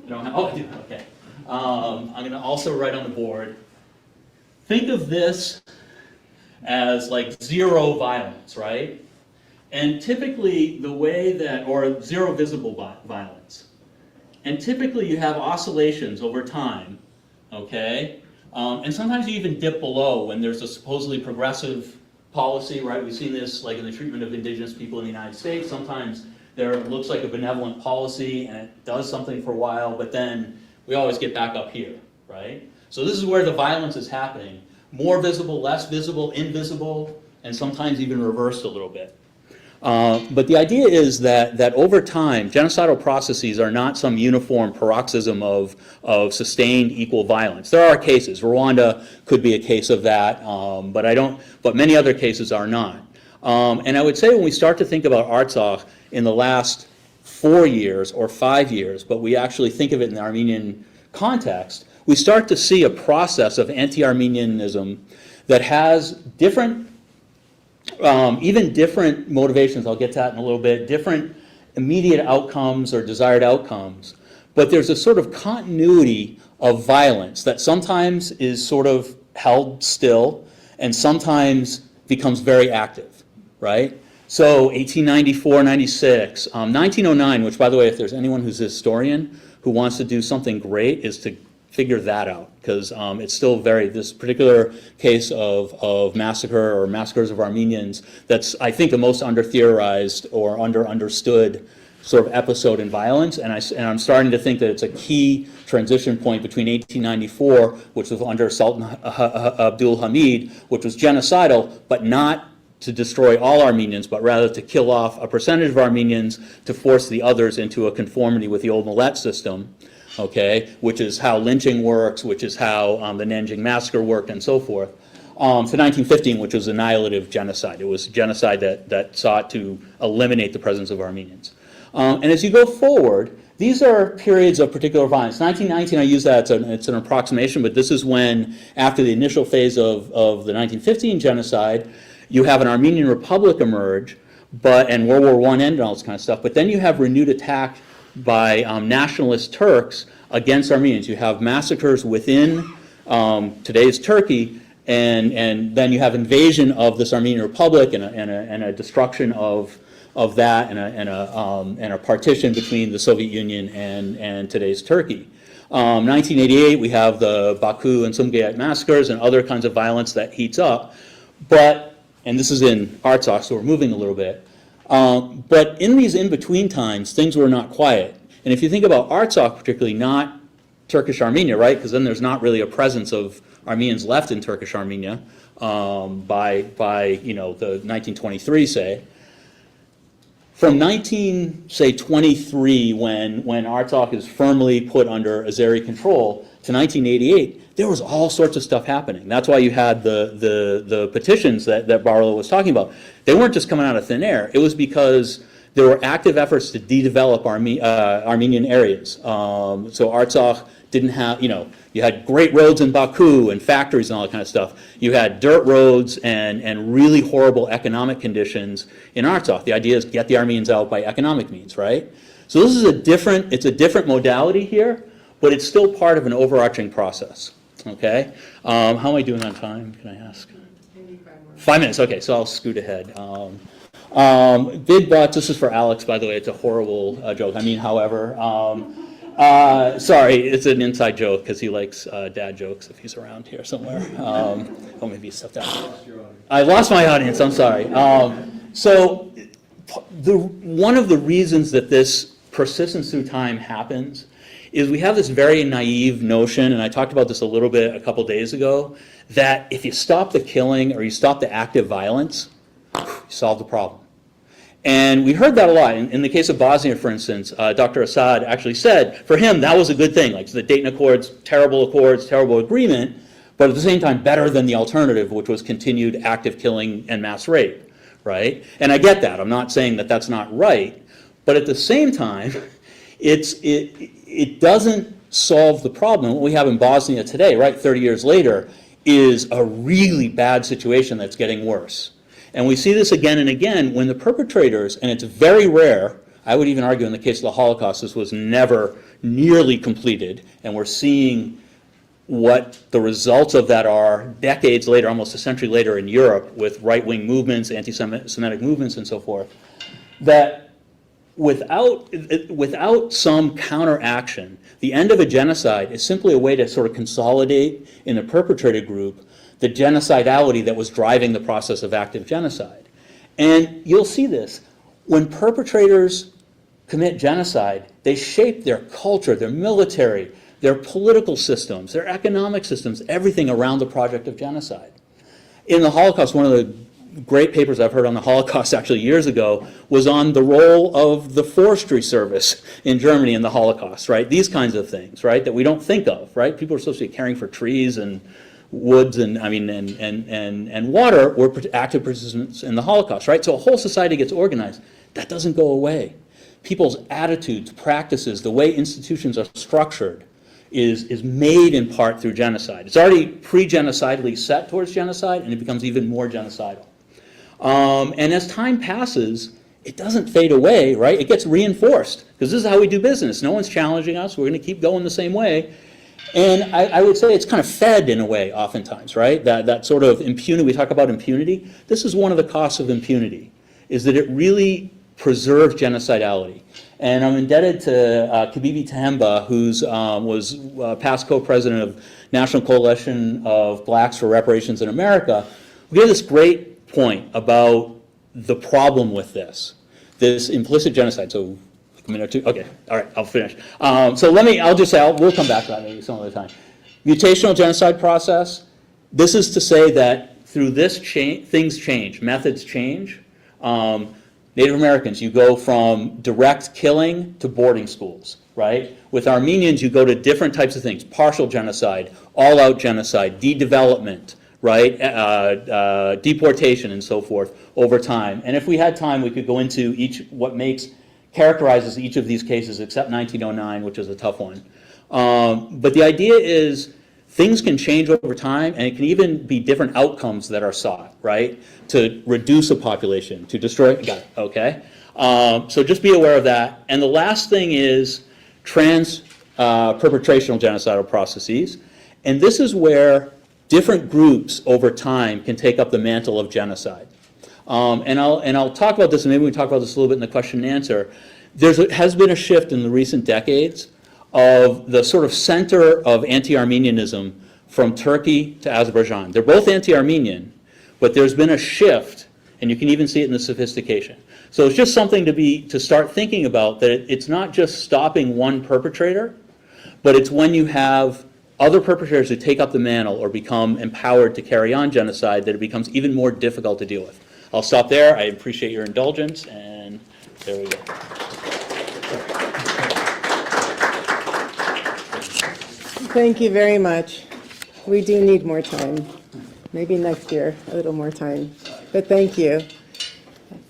S12: Oh, I do. Okay. I'm going to also write on the board. Think of this as like zero violence, right? And typically, the way that, or zero visible violence, and typically you have oscillations over time, okay? And sometimes you even dip below when there's a supposedly progressive policy, right? We've seen this like in the treatment of indigenous people in the United States. Sometimes there looks like a benevolent policy and it does something for a while, but then we always get back up here, right? So this is where the violence is happening. More visible, less visible, invisible, and sometimes even reversed a little bit. But the idea is that over time, genocidal processes are not some uniform paroxysm of sustained equal violence. There are cases. Rwanda could be a case of that, but many other cases are not. And I would say when we start to think about Artsakh in the last 4 years or 5 years, but we actually think of it in the Armenian context, we start to see a process of anti-Armenianism that has different even different motivations, I'll get to that in a little bit, different immediate outcomes or desired outcomes. But there's a sort of continuity of violence that sometimes is sort of held still and sometimes becomes very active, right? So 1894, 96, 1909, which by the way, if there's anyone who's a historian who wants to do something great, is to figure that out, because it's still this particular case of massacre or massacres of Armenians, that's, I think, the most under-theorized or under-understood sort of episode in violence, and I'm starting to think that it's a key transition point between 1894, which was under Sultan Abdul Hamid, which was genocidal, but not to destroy all Armenians, but rather to kill off a percentage of Armenians to force the others into a conformity with the old Millet system, okay, which is how lynching works, which is how the Nanjing massacre worked, and so forth, to 1915, which was annihilative genocide. It was genocide that sought to eliminate the presence of Armenians. And as you go forward, these are periods of particular violence. 1919, I use that, it's an approximation, but this is when, after the initial phase of the 1915 genocide, you have an Armenian Republic emerge, and World War I ended and all this kind of stuff, but then you have renewed attack by nationalist Turks against Armenians. You have massacres within today's Turkey, and then you have invasion of this Armenian Republic and a destruction of that and a partition between the Soviet Union and today's Turkey. 1988, we have the Baku and Sumgayit massacres and other kinds of violence that heats up. And this is in Artsakh, so we're moving a little bit. But in these in-between times, things were not quiet. And if you think about Artsakh particularly, not Turkish Armenia, right? Because then there's not really a presence of Armenians left in Turkish Armenia by the 1923, say. from 1923, when Artsakh is firmly put under Azeri control, to 1988, there was all sorts of stuff happening. That's why you had the petitions that Barlow was talking about. They weren't just coming out of thin air. It was because there were active efforts to de-develop Armenian areas. So Artsakh didn't have, you had great roads in Baku and factories and all that kind of stuff. You had dirt roads and really horrible economic conditions in Artsakh. The idea is get the Armenians out by economic means, right? So this is it's a different modality here, but it's still part of an overarching process, okay? How am I doing on time, can I ask? Maybe 5 more. 5 minutes, okay, so I'll scoot ahead. Big butts, this is for Alex, by the way, it's a horrible joke. I mean, however, sorry, it's an inside joke because he likes dad jokes if he's around here somewhere. Oh, maybe he stepped out. I lost my audience, I'm sorry. So one of the reasons that this persistence through time happens is we have this very naive notion, and I talked about this a little bit a couple days ago, that if you stop the killing or you stop the active violence, you solve the problem. And we heard that a lot. In the case of Bosnia, for instance, Dr. Assad actually said, for him, that was a good thing. Like the Dayton Accords, terrible agreement, but at the same time, better than the alternative, which was continued active killing and mass rape, right? And I get that. I'm not saying that that's not right. But at the same time, it doesn't solve the problem. What we have in Bosnia today, right, 30 years later, is a really bad situation that's getting worse. And we see this again and again when the perpetrators, and it's very rare, I would even argue in the case of the Holocaust, this was never nearly completed, and we're seeing what the results of that are decades later, almost a century later in Europe, with right-wing movements, anti-Semitic movements, and so forth, that without some counteraction, the end of a genocide is simply a way to sort of consolidate in the perpetrator group the genocidality that was driving the process of active genocide. And you'll see this. When perpetrators commit genocide, they shape their culture, their military, their political systems, their economic systems, everything around the project of genocide. In the Holocaust, one of the great papers I've heard on the Holocaust actually years ago was on the role of the forestry service in Germany in the Holocaust, right? These kinds of things, right, that we don't think of, right? People are supposed to be caring for trees and woods and water were active participants in the Holocaust, right? So a whole society gets organized. That doesn't go away. People's attitudes, practices, the way institutions are structured is made in part through genocide. It's already pre-genocidally set towards genocide, and it becomes even more genocidal. And as time passes, it doesn't fade away, right? It gets reinforced, because this is how we do business. No one's challenging us. We're going to keep going the same way. And I would say it's kind of fed in a way oftentimes, right? That sort of impunity, we talk about impunity. This is one of the costs of impunity, is that it really preserves genocidality. And I'm indebted to Kabibi Tahemba, who was past co-president of National Coalition of Blacks for Reparations in America, who gave this great point about the problem with this implicit genocide. So a minute or two, okay, all right, I'll finish. We'll come back to that maybe some other time. Mutational genocide process, this is to say that through this things change, methods change. Native Americans, you go from direct killing to boarding schools, right? With Armenians, you go to different types of things, partial genocide, all-out genocide, de-development, right? Deportation and so forth over time. And if we had time, we could go into what characterizes each of these cases, except 1909, which is a tough one. But the idea is things can change over time, and it can even be different outcomes that are sought, right? To reduce a population, to destroy, got it, okay? So just be aware of that. And the last thing is perpetrational genocidal processes. And this is where different groups over time can take up the mantle of genocide. And I'll talk about this, and maybe we can talk about this a little bit in the question and answer. Has been a shift in the recent decades of the sort of center of anti-Armenianism from Turkey to Azerbaijan. They're both anti-Armenian, but there's been a shift, and you can even see it in the sophistication. So it's just something to start thinking about, that it's not just stopping one perpetrator, but it's when you have other perpetrators who take up the mantle or become empowered to carry on genocide that it becomes even more difficult to deal with. I'll stop there. I appreciate your indulgence, and There we go.
S2: Thank you very much. We do need more time. Maybe next year, a little more time. But thank you.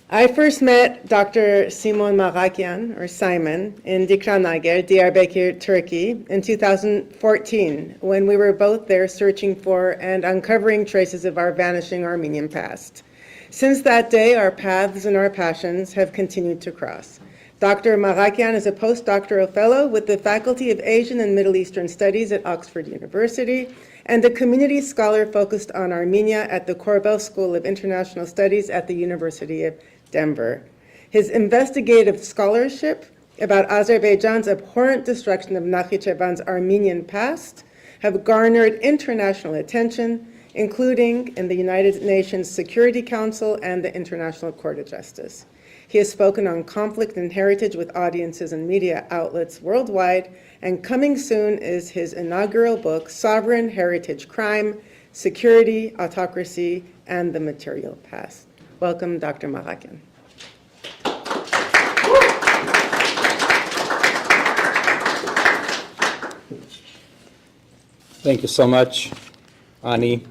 S2: I first met Dr. Simon Maghakyan, or Simon, in Dikranagir, Diyarbakir, Turkey, in 2014, when we were both there searching for and uncovering traces of our vanishing Armenian past. Since that day, our paths and our passions have continued to cross. Dr. Maghakyan is a postdoctoral fellow with the Faculty of Asian and Middle Eastern Studies at Oxford University and a community scholar focused on Armenia at the Korbel School of International Studies at the University of Denver. His investigative scholarship about Azerbaijan's abhorrent destruction of Nakhichevan's Armenian past have garnered international attention, including in the United Nations Security Council and the International Court of Justice. He has spoken on conflict and heritage with audiences and media outlets worldwide, and coming soon is his inaugural book, Sovereign Heritage Crime, Security, Autocracy, and the Material Past. Welcome, Dr. Maghakyan.
S13: Thank you so much, Ani.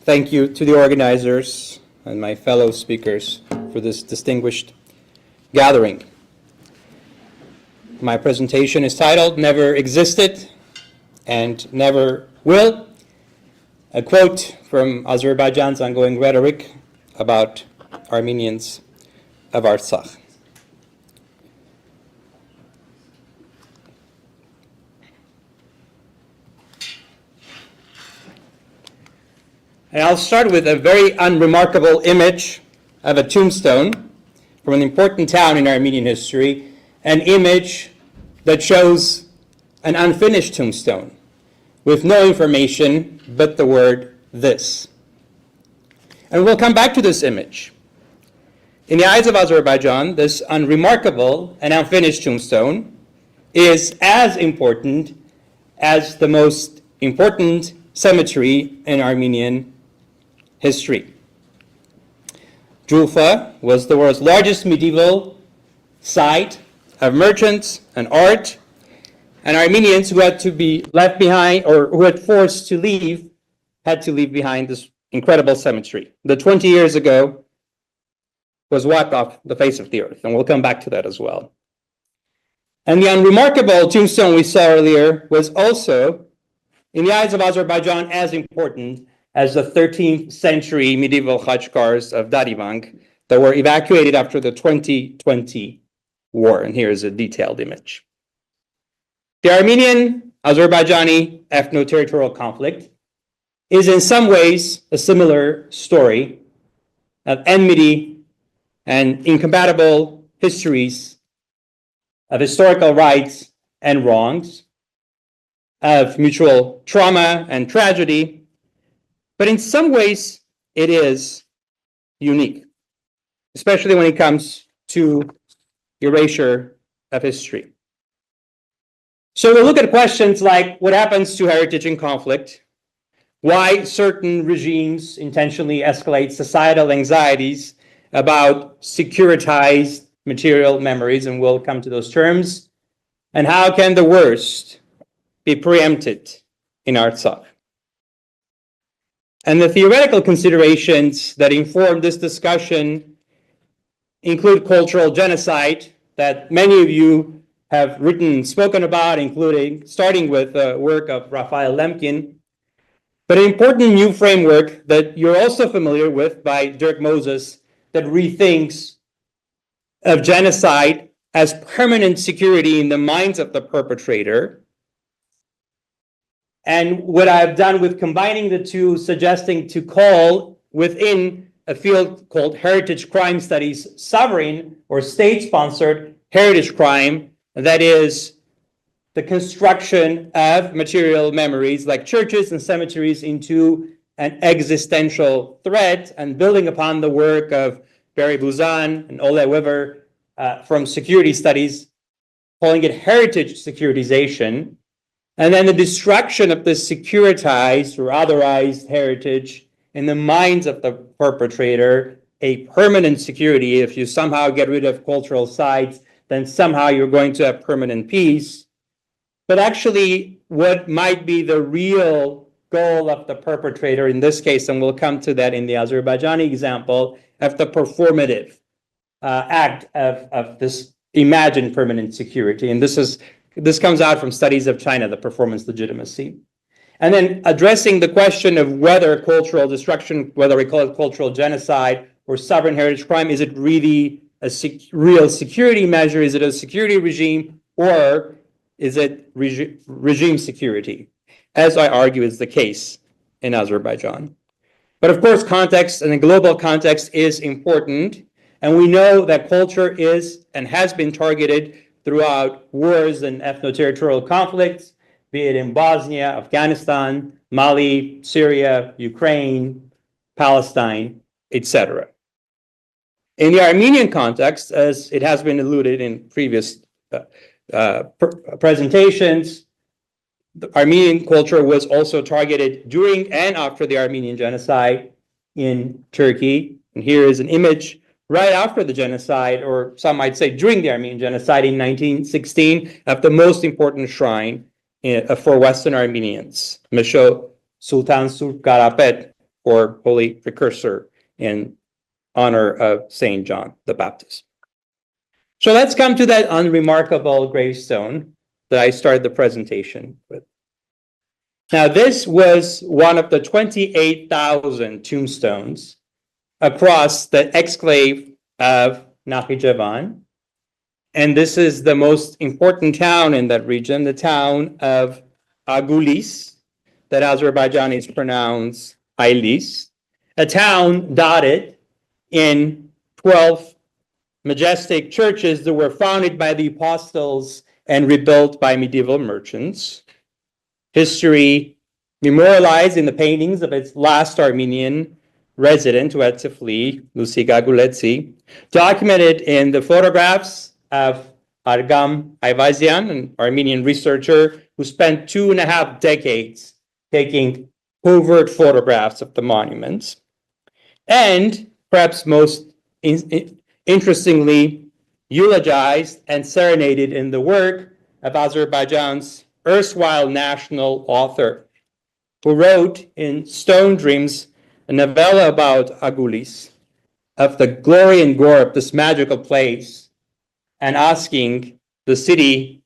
S13: Thank you to the organizers and my fellow speakers for this distinguished gathering. My presentation is titled Never Existed and Never Will, a quote from Azerbaijan's ongoing rhetoric about Armenians of Artsakh. And I'll start with a very unremarkable image of a tombstone from an important town in Armenian history, an image that shows an unfinished tombstone with no information but the word "this." And we'll come back to this image. In the eyes of Azerbaijan, this unremarkable and unfinished tombstone is as important as the most important cemetery in Armenian history. Julfa was the world's largest medieval site of merchants and art, and Armenians who had to be left behind, or who had forced to leave, had to leave behind this incredible cemetery that 20 years ago was wiped off the face of the earth, and we'll come back to that as well. And the unremarkable tombstone we saw earlier was also, in the eyes of Azerbaijan, as important as the 13th century medieval khachkars of Darivang that were evacuated after the 2020 war. And here is a detailed image. The Armenian-Azerbaijani ethno-territorial conflict is in some ways a similar story of enmity and incompatible histories, of historical rights and wrongs, of mutual trauma and tragedy, but in some ways it is unique, especially when it comes to erasure of history. So we'll look at questions like what happens to heritage in conflict, why certain regimes intentionally escalate societal anxieties about securitized material memories, and we'll come to those terms, and how can the worst be preempted in Artsakh. And the theoretical considerations that inform this discussion include cultural genocide that many of you have written and spoken about, starting with the work of Raphael Lemkin, but an important new framework that you're also familiar with by Dirk Moses that rethinks of genocide as permanent security in the minds of the perpetrator. And what I've done with combining the two, suggesting to call within a field called heritage crime studies, sovereign or state-sponsored heritage crime, that is the construction of material memories like churches and cemeteries into an existential threat, and building upon the work of Barry Buzan and Ole Weaver from security studies, calling it heritage securitization. And then the destruction of the securitized or otherized heritage in the minds of the perpetrator a permanent security. If you somehow get rid of cultural sites, then somehow you're going to have permanent peace. But actually, what might be the real goal of the perpetrator in this case, and we'll come to that in the Azerbaijani example, of the performative act of this imagined permanent security. And this comes out from studies of China, the performance legitimacy. And then addressing the question of whether cultural destruction, whether we call it cultural genocide or sovereign heritage crime, is it really a real security measure? Is it a security regime, or is it regime security? As I argue is the case in Azerbaijan. But of course, context and the global context is important. And we know that culture is and has been targeted throughout wars and ethno-territorial conflicts, be it in Bosnia, Afghanistan, Mali, Syria, Ukraine, Palestine, etc. In the Armenian context, as it has been alluded in previous presentations, the Armenian culture was also targeted during and after the Armenian genocide in Turkey. And here is an image right after the genocide, or some might say during the Armenian genocide in 1916, of the most important shrine for Western Armenians, Mesho Sultan Surp Garapet, or Holy Precursor, in honor of Saint John the Baptist. So let's come to that unremarkable gravestone that I started the presentation with. Now, this was one of the 28,000 tombstones across the exclave of Nakhichevan. And this is the most important town in that region, the town of Agulis, that Azerbaijanis pronounce Aylis, a town dotted in 12 majestic churches that were founded by the apostles and rebuilt by medieval merchants. History memorialized in the paintings of its last Armenian resident who had to flee, Lucy Gaguletsi, documented in the photographs of Argam Ayvazian, an Armenian researcher who spent 2.5 decades taking covert photographs of the monuments. And perhaps most interestingly, eulogized and serenaded in the work of Azerbaijan's erstwhile national author, who wrote in Stone Dreams a novella about Agulis, of the glory and gore of this magical place, and asking the city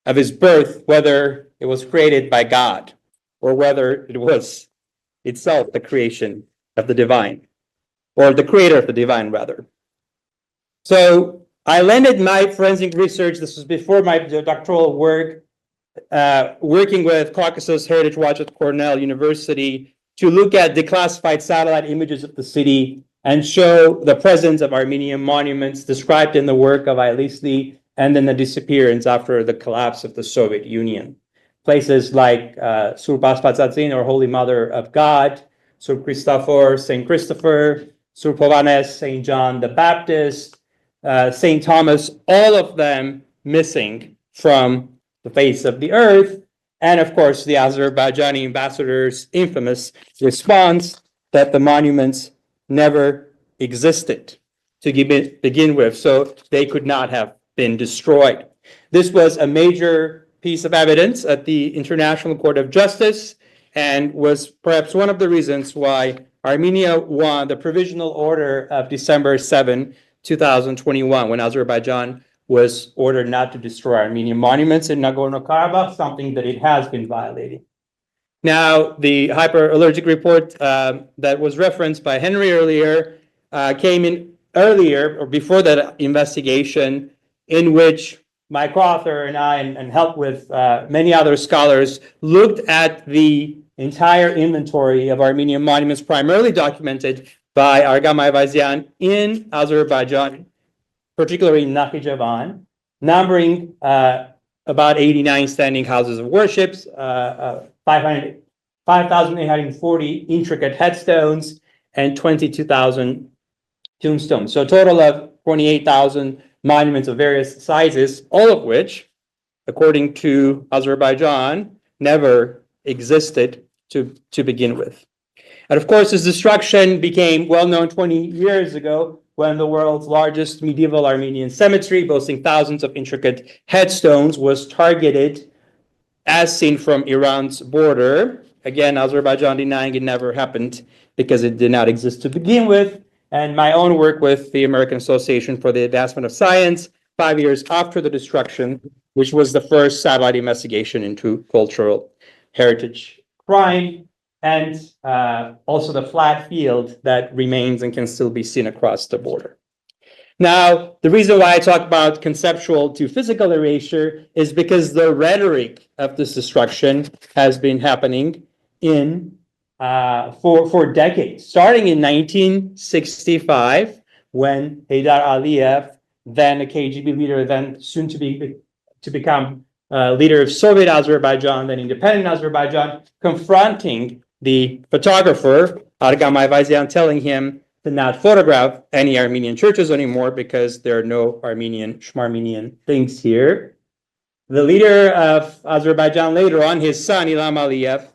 S13: of his birth whether it was created by God or whether it was itself the creation of the divine, or the creator of the divine, rather. So I landed my forensic research, this was before my doctoral work, working with Caucasus Heritage Watch at Cornell University to look at declassified satellite images of the city and show the presence of Armenian monuments described in the work of Aylisli and then the disappearance after the collapse of the Soviet Union. Places like Surp Aspatzadzin, or Holy Mother of God, Surp Christopher, Saint Christopher, Surp Hovannes, Saint John the Baptist, Saint Thomas, all of them missing from the face of the earth. And of course, the Azerbaijani ambassador's infamous response that the monuments never existed to begin with, so they could not have been destroyed. This was a major piece of evidence at the International Court of Justice and was perhaps one of the reasons why Armenia won the Provisional Order of December 7, 2021, when Azerbaijan was ordered not to destroy Armenian monuments in Nagorno Karabakh, something that it has been violating. Now, the hyperallergic report that was referenced by Henry earlier came in earlier or before that investigation, in which my co-author and I, and helped with many other scholars, looked at the entire inventory of Armenian monuments, primarily documented by Argam Ayvazian in Azerbaijan, particularly in Nakhichevan, numbering about 89 standing houses of worship, 5,840 intricate headstones, and 22,000 tombstones. So a total of 28,000 monuments of various sizes, all of which, according to Azerbaijan, never existed to begin with. And of course, this destruction became well known 20 years ago when the world's largest medieval Armenian cemetery, boasting thousands of intricate headstones, was targeted as seen from Iran's border. Again, Azerbaijan denying it never happened because it did not exist to begin with. And my own work with the American Association for the Advancement of Science, 5 years after the destruction, which was the first satellite investigation into cultural heritage crime, and also the flat field that remains and can still be seen across the border. Now, the reason why I talk about conceptual to physical erasure is because the rhetoric of this destruction has been happening for decades, starting in 1965, when Heydar Aliyev, then a KGB leader, then soon to become leader of Soviet Azerbaijan, then independent Azerbaijan, confronting the photographer, Argam Ayvazyan, telling him to not photograph any Armenian churches anymore because there are no Shmarmenian things here. The leader of Azerbaijan later on, his son, Ilham Aliyev,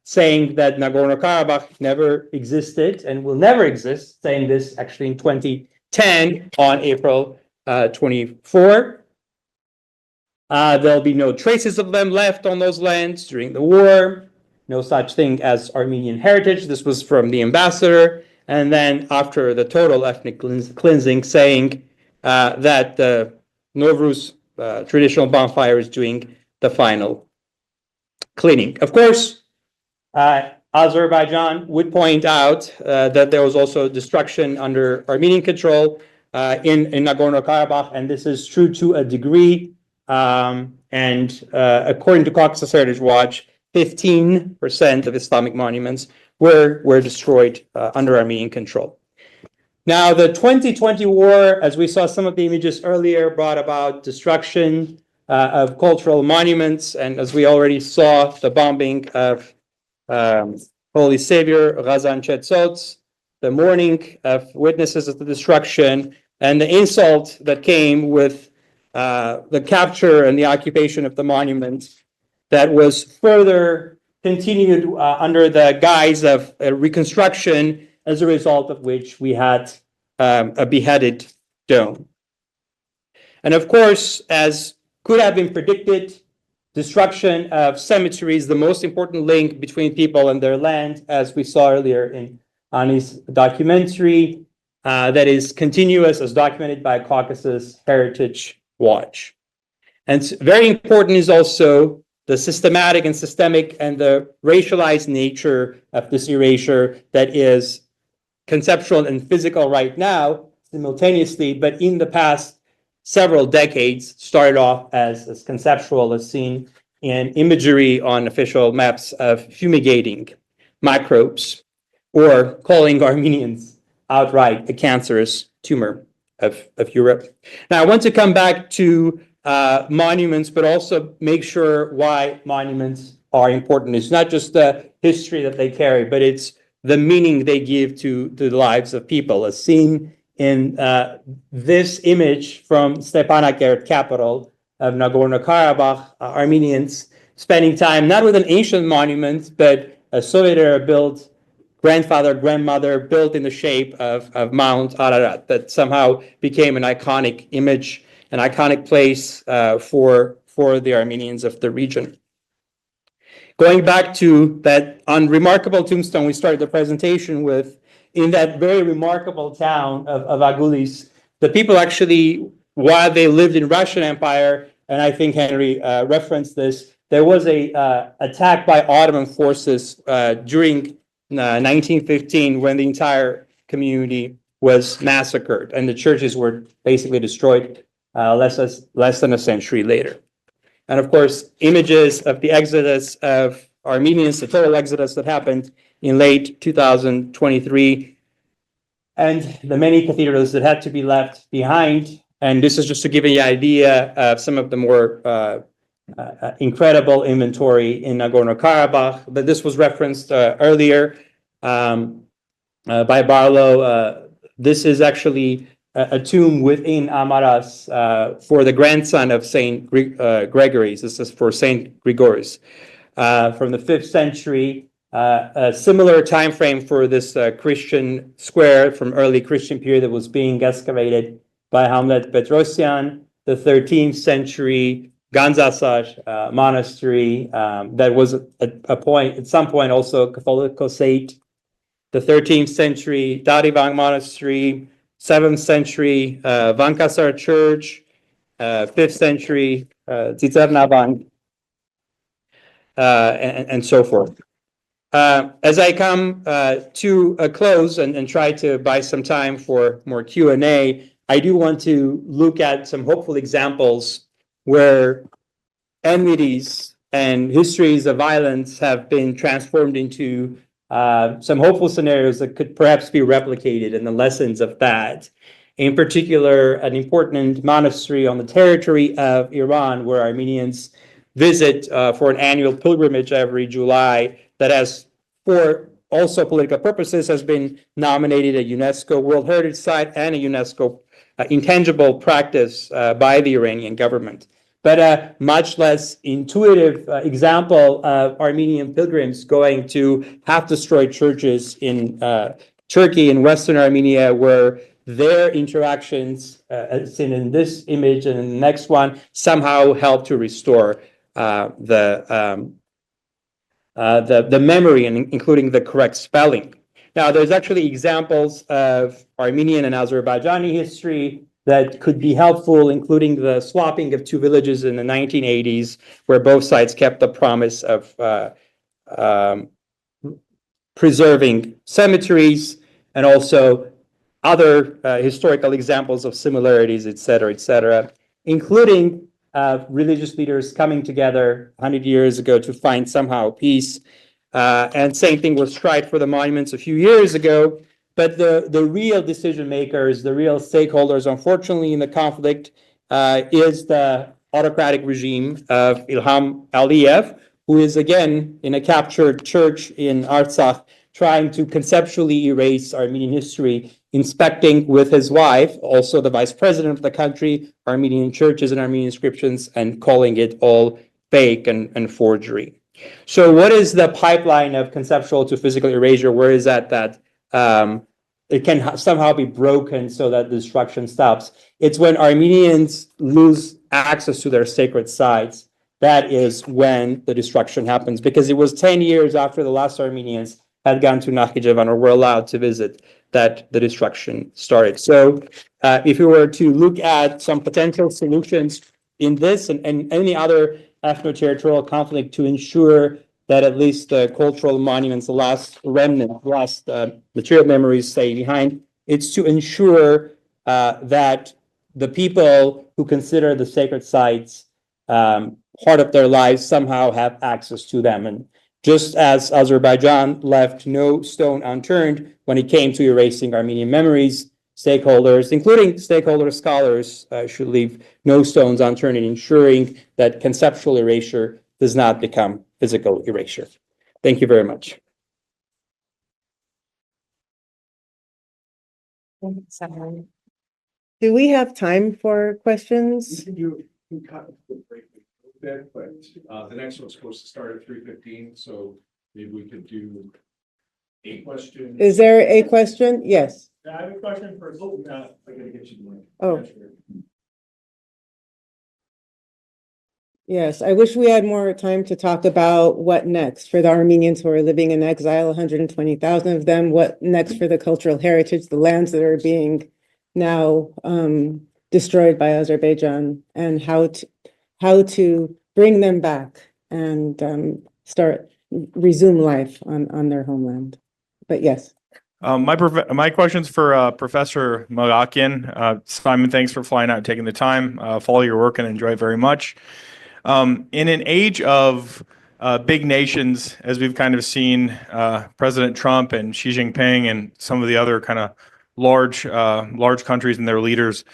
S13: saying that Nagorno-Karabakh never existed and will never exist, saying this actually in 2010 on April 24. There'll be no traces of them left on those lands during the war, no such thing as Armenian heritage. This was from the ambassador. And then after the total ethnic cleansing, saying that the Novruz traditional bonfire is doing the final cleaning. Of course, Azerbaijan would point out that there was also destruction under Armenian control in Nagorno-Karabakh, and this is true to a degree. And according to Caucasus Heritage Watch, 15% of Islamic monuments were destroyed under Armenian control. Now, the 2020 war, as we saw some of the images earlier, brought about destruction of cultural monuments, and as we already saw, the bombing of Holy Savior, Ghazan Chetsots, the mourning of witnesses of the destruction, and the insult that came with the capture and the occupation of the monument that was further continued under the guise of reconstruction, as a result of which we had a beheaded dome. And of course, as could have been predicted, destruction of cemeteries, the most important link between people and their land, as we saw earlier in Ani's documentary, that is continuous as documented by Caucasus Heritage Watch. And very important is also the systematic and systemic and the racialized nature of this erasure that is conceptual and physical right now simultaneously, but in the past several decades started off as conceptual, as seen in imagery on official maps of fumigating microbes or calling Armenians outright a cancerous tumor of Europe. Now, I want to come back to monuments, but also make sure why monuments are important. It's not just the history that they carry, but it's the meaning they give to the lives of people, as seen in this image from Stepanakert, capital of Nagorno-Karabakh, Armenians spending time not with an ancient monument, but a Soviet-era built grandfather, grandmother built in the shape of Mount Ararat that somehow became an iconic image, an iconic place for the Armenians of the region. Going back to that unremarkable tombstone we started the presentation with, in that very remarkable town of Agulis, the people actually, while they lived in Russian Empire, and I think Henry referenced this, there was a attack by Ottoman forces during 1915 when the entire community was massacred and the churches were basically destroyed less than a century later. And of course, images of the exodus of Armenians, the total exodus that happened in late 2023, and the many cathedrals that had to be left behind. And this is just to give you an idea of some of the more incredible inventory in Nagorno-Karabakh, but this was referenced earlier by Barlow. This is actually a tomb within Amaras for the grandson of Saint Gregory's. This is for Saint Grigoris from the 5th century. a similar time frame for this Christian square from early Christian period that was being excavated by Hamlet Petrosian, the 13th century Ganzasar monastery that was at some point also Catholic site, the 13th century Darivang monastery, 7th century Vankasar church, 5th century Tsitsernavang, and so forth. As I come to a close and try to buy some time for more Q&A, I do want to look at some hopeful examples where enmities and histories of violence have been transformed into some hopeful scenarios that could perhaps be replicated and the lessons of that. In particular, an important monastery on the territory of Iran where Armenians visit for an annual pilgrimage every July that has, for also political purposes, has been nominated a UNESCO World Heritage Site and a UNESCO intangible practice by the Iranian government. But a much less intuitive example of Armenian pilgrims going to half-destroyed churches in Turkey and Western Armenia, where their interactions, as seen in this image and in the next one, somehow help to restore the memory, and including the correct spelling. Now, there's actually examples of Armenian and Azerbaijani history that could be helpful, including the swapping of two villages in the 1980s, where both sides kept the promise of preserving cemeteries, and also other historical examples of similarities, et cetera, including religious leaders coming together 100 years ago to find somehow peace. And same thing was tried for the monuments a few years ago. But the real decision makers, the real stakeholders, unfortunately, in the conflict is the autocratic regime of Ilham Aliyev, who is again in a captured church in Artsakh, trying to conceptually erase Armenian history, inspecting with his wife, also the vice president of the country, Armenian churches and Armenian inscriptions, and calling it all fake and forgery. So what is the pipeline of conceptual to physical erasure? Where is that it can somehow be broken so that the destruction stops? It's when Armenians lose access to their sacred sites. That is when the destruction happens, because it was 10 years after the last Armenians had gone to Nakhichevan or were allowed to visit that the destruction started. So if we were to look at some potential solutions in this and any other ethno-territorial conflict to ensure that at least the cultural monuments, the last remnant, last material memories stay behind, it's to ensure that the people who consider the sacred sites part of their lives somehow have access to them. And just as Azerbaijan left no stone unturned when it came to erasing Armenian memories, stakeholders, including stakeholder scholars, should leave no stones unturned in ensuring that conceptual erasure does not become physical erasure. Thank you very much.
S2: Do we have time for questions?
S1: You can cut the break a bit, but the next one's supposed to start at 3:15, so maybe we could do a question.
S2: Is there a question? Yes.
S1: I have a question for, I gotta get you the link.
S2: Oh. Yes, I wish we had more time to talk about what next for the Armenians who are living in exile, 120,000 of them, what next for the cultural heritage, the lands that are being now destroyed by Azerbaijan, and how to bring them back and resume life on their homeland. But yes.
S14: My question's for Professor Maghakyan. Simon, thanks for flying out and taking the time. Follow your work and enjoy it very much. In an age of big nations, as we've kind of seen President Trump and Xi Jinping and some of the other kind of large countries and their leaders,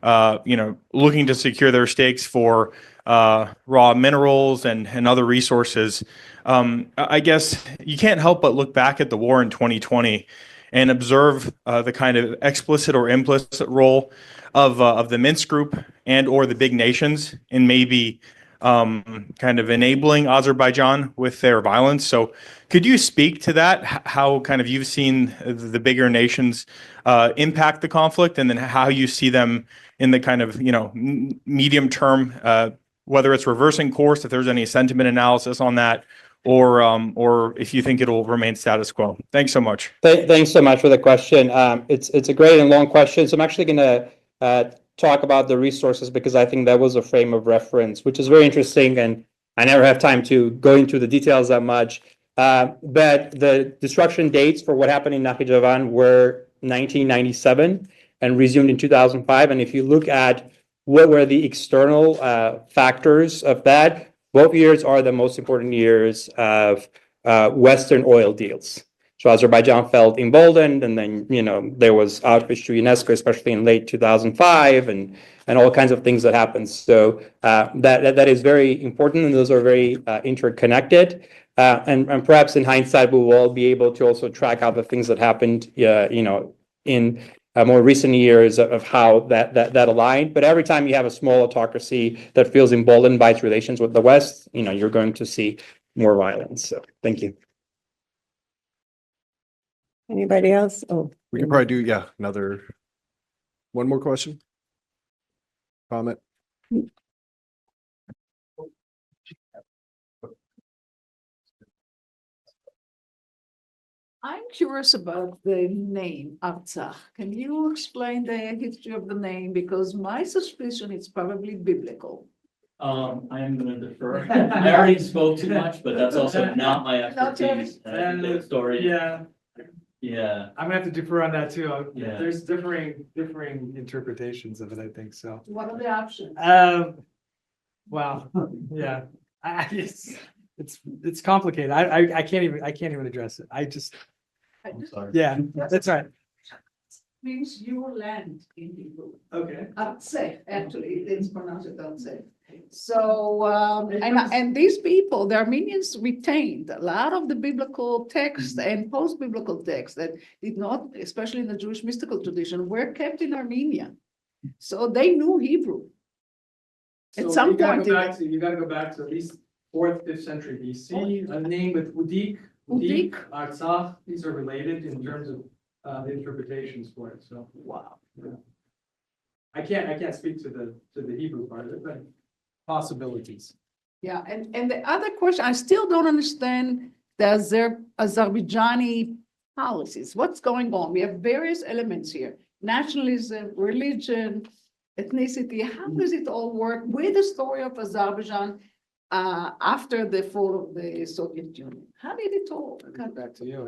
S14: looking to secure their stakes for raw minerals and other resources, I guess you can't help but look back at the war in 2020 and observe the kind of explicit or implicit role of the Minsk group and or the big nations in maybe kind of enabling Azerbaijan with their violence. So could you speak to that, how kind of you've seen the bigger nations impact the conflict, and then how you see them in the kind of, medium term, whether it's reversing course, if there's any sentiment analysis on that, or if you think it'll remain status quo. Thanks so much.
S13: Thanks so much for the question. It's a great and long question. So I'm actually going to talk about the resources because I think that was a frame of reference, which is very interesting, and I never have time to go into the details that much. But the destruction dates for what happened in Nakhichevan were 1997 and resumed in 2005. And if you look at what were the external factors of that, both years are the most important years of Western oil deals. So Azerbaijan felt emboldened, and then, there was outreach to UNESCO, especially in late 2005, and all kinds of things that happened. So that is very important, and those are very interconnected. And perhaps in hindsight, we will all be able to also track out the things that happened, in more recent years of how that aligned. But every time you have a small autocracy that feels emboldened by its relations with the West, you're going to see more violence. So thank you.
S2: Anybody else? Oh,
S1: We can probably do, one more question? Comment?
S15: I'm curious about the name Artsakh. Can you explain the history of the name? Because my suspicion it's probably biblical.
S12: I am going to defer. I already spoke too much, but that's also not my expertise.
S11: And
S12: the story. Yeah.
S11: I'm gonna have to defer on that too.
S12: Yeah.
S11: There's differing interpretations of it, I think so.
S15: What are the options?
S11: Wow, yeah, it's complicated. I can't even address it.
S12: I'm sorry.
S11: Yeah, that's right.
S15: Means your land in Hebrew.
S11: Okay.
S15: Artsakh, actually, it's pronounced Artsakh. So, and these people, the Armenians retained a lot of the biblical texts and post-biblical texts that did not, especially in the Jewish mystical tradition, were kept in Armenia. So they knew Hebrew. At some point,
S11: you gotta go back to at least 4th, 5th century BC. A name with Udik, Artsakh, these are related in terms of the interpretations for it. So
S15: wow.
S11: Yeah. I can't speak to the Hebrew part of it, but possibilities.
S15: Yeah, and the other question, I still don't understand the Azerbaijani policies. What's going on? We have various elements here: nationalism, religion, ethnicity. How does it all work with the story of Azerbaijan after the fall of the Soviet Union? How did it all come
S11: back to you?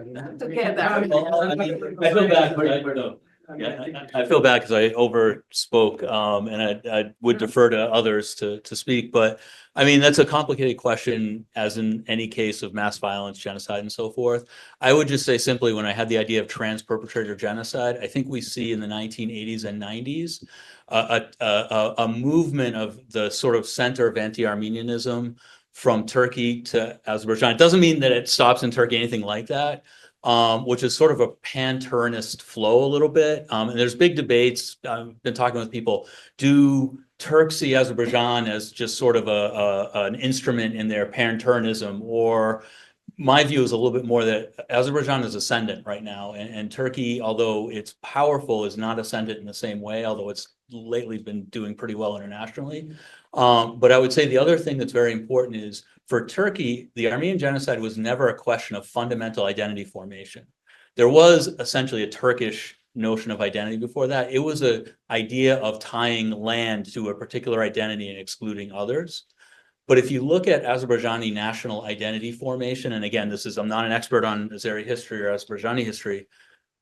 S12: I feel bad because I overspoke, and I would defer to others to speak. But I mean, that's a complicated question, as in any case of mass violence, genocide, and so forth. I would just say simply, when I had the idea of trans-perpetrator genocide, I think we see in the 1980s and 90s a movement of the sort of center of anti-Armenianism from Turkey to Azerbaijan. It doesn't mean that it stops in Turkey, anything like that. Which is sort of a pan-Turinist flow a little bit. And there's big debates. I've been talking with people. Do Turks see Azerbaijan as just sort of an instrument in their pan-Turinism? Or my view is a little bit more that Azerbaijan is ascendant right now. And Turkey, although it's powerful, is not ascendant in the same way, although it's lately been doing pretty well internationally. But I would say the other thing that's very important is, for Turkey, the Armenian genocide was never a question of fundamental identity formation. There was essentially a Turkish notion of identity before that. It was an idea of tying land to a particular identity and excluding others. But if you look at Azerbaijani national identity formation, and again, I'm not an expert on Azeri history or Azerbaijani history,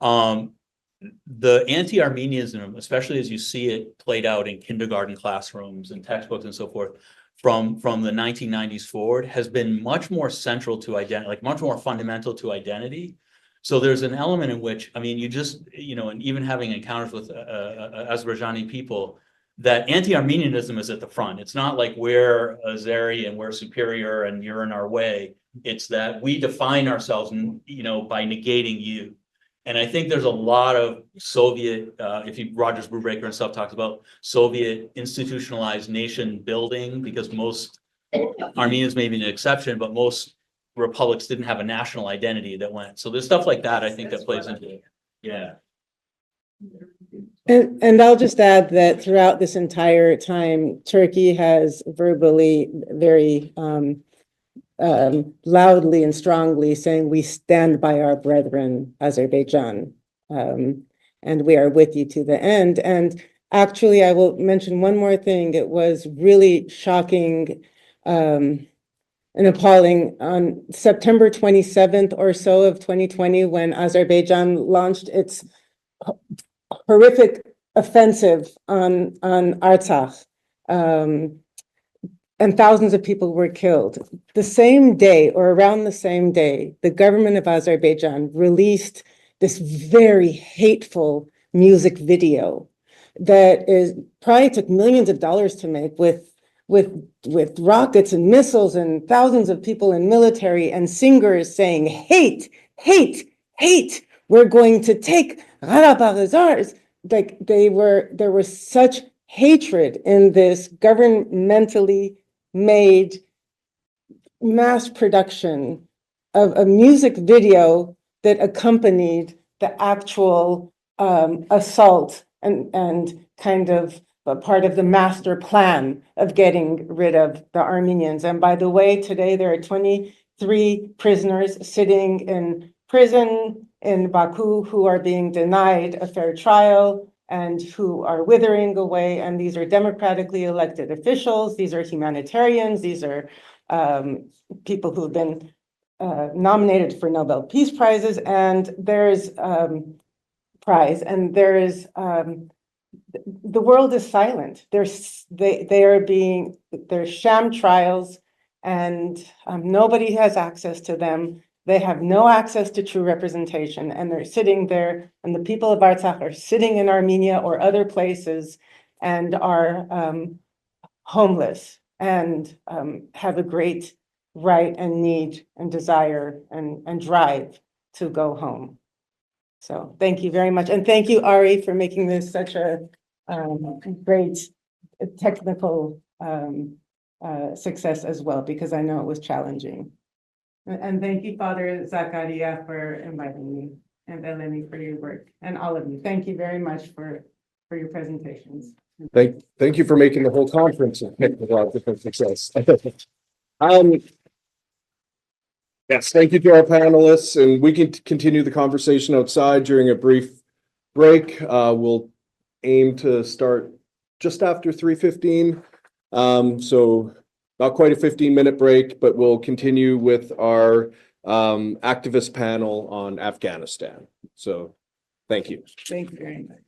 S12: the anti-Armenianism, especially as you see it played out in kindergarten classrooms and textbooks and so forth, from the 1990s forward, has been much more central to identity, like much more fundamental to identity. So there's an element in which, I mean, and even having encounters with Azerbaijani people, that anti-Armenianism is at the front. It's not like we're Azeri and we're superior and you're in our way. It's that we define ourselves, by negating you. And I think there's a lot of Soviet, Rogers Brubaker and stuff talks about Soviet institutionalized nation building, because most Armenia's maybe an exception, but most republics didn't have a national identity that went. So there's stuff like that, I think, that plays into it. Yeah.
S2: And I'll just add that throughout this entire time, Turkey has verbally very loudly and strongly saying we stand by our brethren, Azerbaijan, and we are with you to the end. And actually, I will mention one more thing. It was really shocking and appalling on September 27th or so of 2020, when Azerbaijan launched its horrific offensive on Artsakh, and thousands of people were killed. The same day, or around the same day, the government of Azerbaijan released this very hateful music video that probably took millions of dollars to make, with rockets and missiles and thousands of people in military and singers saying, hate, hate, hate, we're going to take Karabakh is ours. Like there was such hatred in this governmentally made mass production of a music video that accompanied the actual assault and kind of a part of the master plan of getting rid of the Armenians. And by the way, today there are 23 prisoners sitting in prison in Baku who are being denied a fair trial and who are withering away. And these are democratically elected officials. These are humanitarians. These are people who've been nominated for Nobel Peace Prizes. And there's the world is silent. There's sham trials, and nobody has access to them. They have no access to true representation, and they're sitting there, and the people of Artsakh are sitting in Armenia or other places and are homeless and have a great right and need and desire and drive to go home. So thank you very much. And thank you, Ari, for making this such a great technical success as well, because I know it was challenging. And thank you, Father Zakaria, for inviting me, and Eleni for your work, and all of you. Thank you very much for your presentations.
S1: Thank you for making the whole conference a technological success. Yes, thank you to our panelists, and we can continue the conversation outside during a brief break. We'll aim to start just after 3:15. So not quite a 15-minute break, but we'll continue with our activist panel on Afghanistan. So thank you.
S2: Thank you very much.